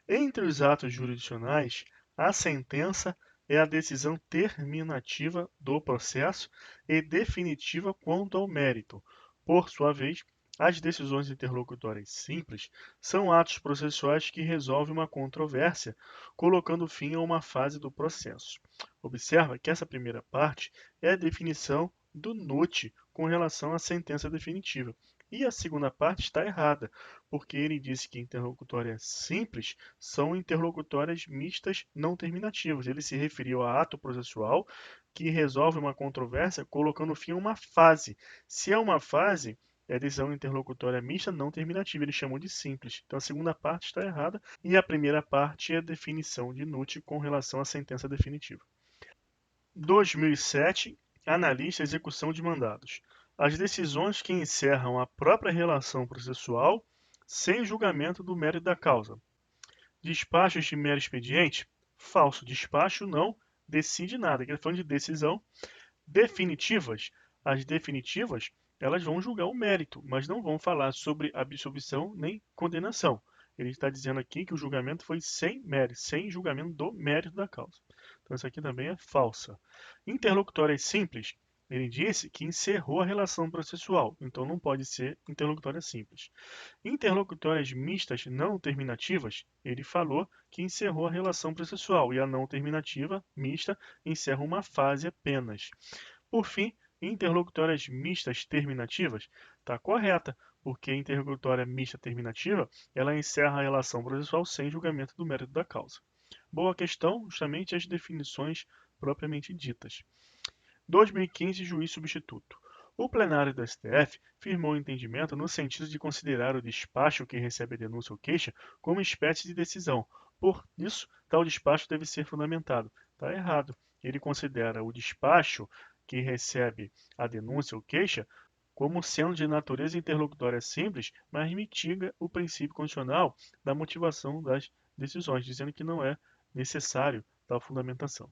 Entre os atos jurisdicionais, a sentença é a decisão terminativa do processo e definitiva quanto ao mérito. Por sua vez, as decisões interlocutórias simples são atos processuais que resolvem uma controvérsia, colocando fim a uma fase do processo. Observa que essa primeira parte é a definição do NUT com relação à sentença definitiva. E a segunda parte está errada, porque ele disse que interlocutórias simples são interlocutórias mistas não terminativas. Ele se referiu a ato processual que resolve uma controvérsia colocando fim a uma fase. Se é uma fase, é decisão interlocutória mista não terminativa. Ele chamou de simples. Então a segunda parte está errada e a primeira parte é a definição de NUT com relação à sentença definitiva. 2007, analista execução de mandados. As decisões que encerram a própria relação processual sem julgamento do mérito da causa. Despachos de mero expediente? Falso. Despacho não decide nada. Aqui falando de decisão. Definitivas? As definitivas, elas vão julgar o mérito, mas não vão falar sobre absolvição nem condenação. Ele está dizendo aqui que o julgamento foi sem mérito, sem julgamento do mérito da causa. Então, isso aqui também é falsa. Interlocutórias simples, ele disse que encerrou a relação processual, então não pode ser interlocutória simples. Interlocutórias mistas não terminativas, ele falou que encerrou a relação processual e a não terminativa mista encerra uma fase apenas. Por fim, interlocutórias mistas terminativas está correta, porque interlocutória mista terminativa ela encerra a relação processual sem julgamento do mérito da causa. Boa questão, justamente as definições propriamente ditas. 2015, juiz substituto. O plenário do STF firmou o entendimento no sentido de considerar o despacho que recebe a denúncia ou queixa como espécie de decisão. Por isso, tal despacho deve ser fundamentado. Está errado. Ele considera o despacho que recebe a denúncia ou queixa como sendo de natureza interlocutória simples, mas mitiga o princípio constitucional da motivação das decisões, dizendo que não é necessário tal fundamentação.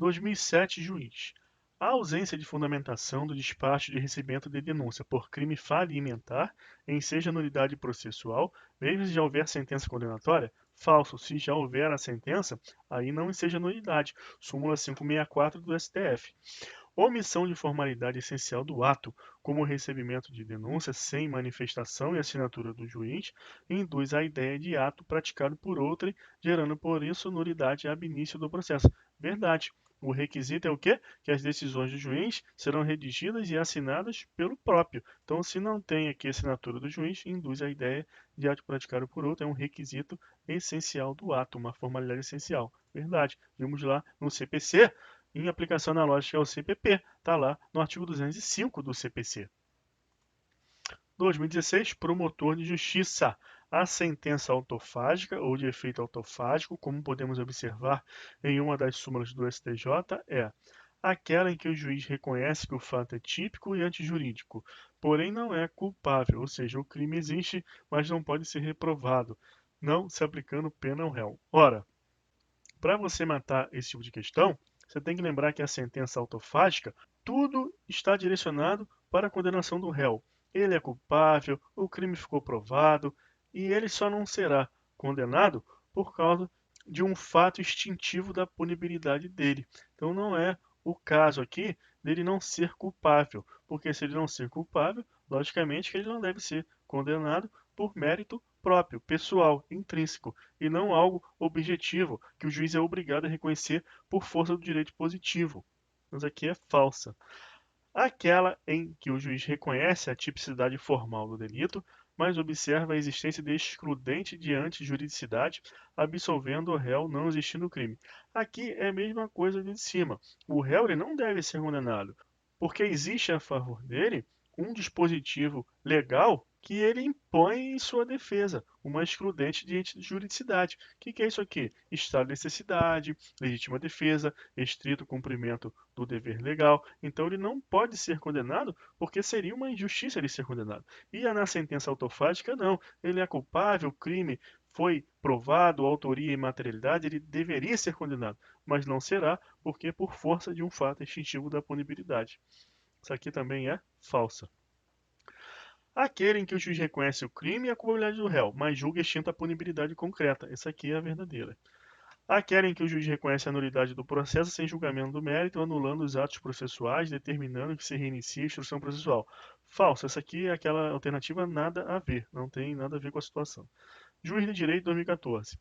2007, juiz. A ausência de fundamentação do despacho de recebimento de denúncia por crime falimentar enseja nulidade processual, mesmo se já houver sentença condenatória? Falso. Se já houver a sentença, aí não enseja nulidade. Súmula 564 do STF. Omissão de formalidade essencial do ato, como o recebimento de denúncia sem manifestação e assinatura do juiz, induz à ideia de ato praticado por outrem, gerando por isso nulidade ab início do processo. Verdade. O requisito é o quê? Que as decisões do juiz serão redigidas e assinadas pelo próprio. Então, se não tem aqui a assinatura do juiz, induz a ideia de ato praticado por outro. É um requisito essencial do ato, uma formalidade essencial. Verdade. Vimos lá no CPC, em aplicação analógica ao CPP. Está lá no artigo 205 do CPC. 2016, promotor de justiça. A sentença autofágica ou de efeito autofágico, como podemos observar em uma das súmulas do STJ, é aquela em que o juiz reconhece que o fato é típico e antijurídico, porém não é culpável, ou seja, o crime existe, mas não pode ser reprovado, não se aplicando pena ao réu. Ora, para você matar esse tipo de questão, você tem que lembrar que a sentença autofágica, tudo está direcionado para a condenação do réu. Ele é culpável, o crime ficou provado e ele só não será condenado por causa de um fato extintivo da punibilidade dele. Então não é o caso aqui dele não ser culpável, porque se ele não ser culpável, logicamente que ele não deve ser condenado por mérito próprio, pessoal, intrínseco, e não algo objetivo que o juiz é obrigado a reconhecer por força do direito positivo. Mas aqui é falsa. Aquela em que o juiz reconhece a tipicidade formal do delito, mas observa a existência de excludente de antijuridicidade, absolvendo o réu não existindo o crime. Aqui é a mesma coisa de cima. O réu ele não deve ser condenado, porque existe a favor dele um dispositivo legal que ele impõe em sua defesa, uma excludente de antijuridicidade. O que é isso aqui? Estado de necessidade, legítima defesa, estrito cumprimento do dever legal. Então ele não pode ser condenado porque seria uma injustiça ele ser condenado. E na sentença autofágica, não. Ele é culpável, o crime foi provado, autoria e materialidade, ele deveria ser condenado, mas não será, porque por força de um fato extintivo da punibilidade. Isso aqui também é falsa. Aquele em que o juiz reconhece o crime e a culpabilidade do réu, mas julga extinta a punibilidade concreta. Essa aqui é a verdadeira. Aquela em que o juiz reconhece a nulidade do processo sem julgamento do mérito, anulando os atos processuais, determinando que se reinicie a instrução processual. Falso. Essa aqui é aquela alternativa nada a ver, não tem nada a ver com a situação. Juiz de Direito 2014.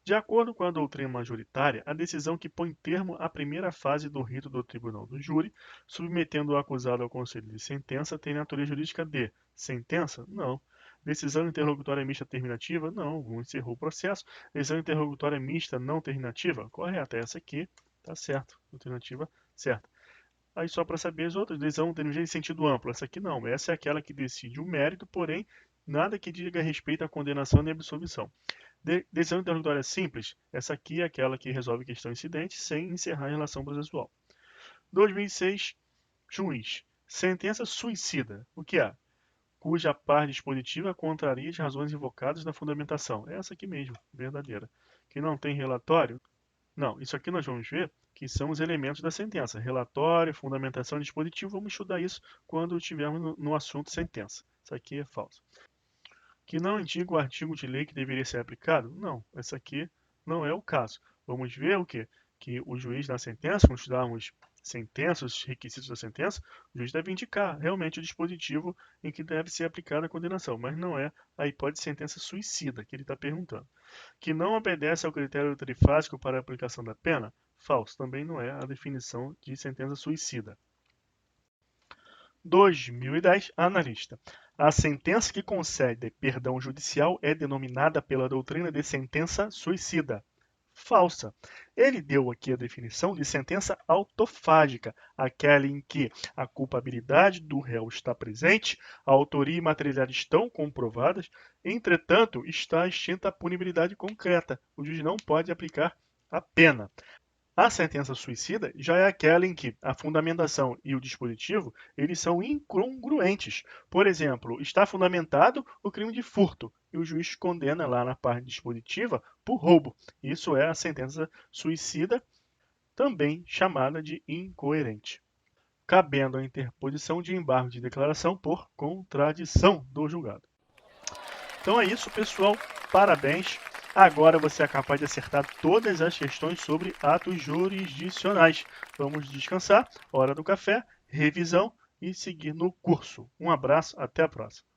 De acordo com a doutrina majoritária, a decisão que põe termo à primeira fase do rito do tribunal do júri, submetendo o acusado ao conselho de sentença, tem natureza jurídica de sentença? Não. Decisão interlocutória mista terminativa? Não, encerrou o processo. Decisão interlocutória mista não terminativa? Correta, essa aqui está certo, alternativa certa. Aí só para saber as outras, decisão terminativa em sentido amplo, essa aqui não, essa é aquela que decide o mérito, porém nada que diga respeito à condenação nem absolvição. Decisão interlocutória simples, essa aqui é aquela que resolve questão incidente sem encerrar a relação processual. 2006, juiz. Sentença suicida. O que é? cuja parte dispositiva contraria as razões invocadas na fundamentação. É essa aqui mesmo, verdadeira. Que não tem relatório. Não, isso aqui nós vamos ver que são os elementos da sentença. Relatório, fundamentação e dispositivo. Vamos estudar isso quando estivermos no assunto sentença. Isso aqui é falso. Que não indica o artigo de lei que deveria ser aplicado? Não, esse aqui não é o caso. Vamos ver o quê? Que o juiz na sentença, quando estudarmos sentença, os requisitos da sentença, o juiz deve indicar realmente o dispositivo em que deve ser aplicada a condenação, mas não é a hipótese de sentença suicida que ele está perguntando. Que não obedece ao critério trifásico para a aplicação da pena? Falso, também não é a definição de sentença suicida. 2010, analista. A sentença que concede perdão judicial é denominada pela doutrina de sentença suicida. Falsa. Ele deu aqui a definição de sentença autofágica, aquela em que a culpabilidade do réu está presente, a autoria e materialidade estão comprovadas, entretanto, está extinta a punibilidade concreta. O juiz não pode aplicar a pena. A sentença suicida já é aquela em que a fundamentação e o dispositivo eles são incongruentes. Por exemplo, está fundamentado o crime de furto e o juiz condena lá na parte dispositiva por roubo. Isso é a sentença suicida, também chamada de incoerente, cabendo a interposição de embargo de declaração por contradição do julgado. Então é isso, pessoal. Parabéns. Agora você é capaz de acertar todas as questões sobre atos jurisdicionais. Vamos descansar, hora do café, revisão e seguir no curso. Um abraço, até a próxima.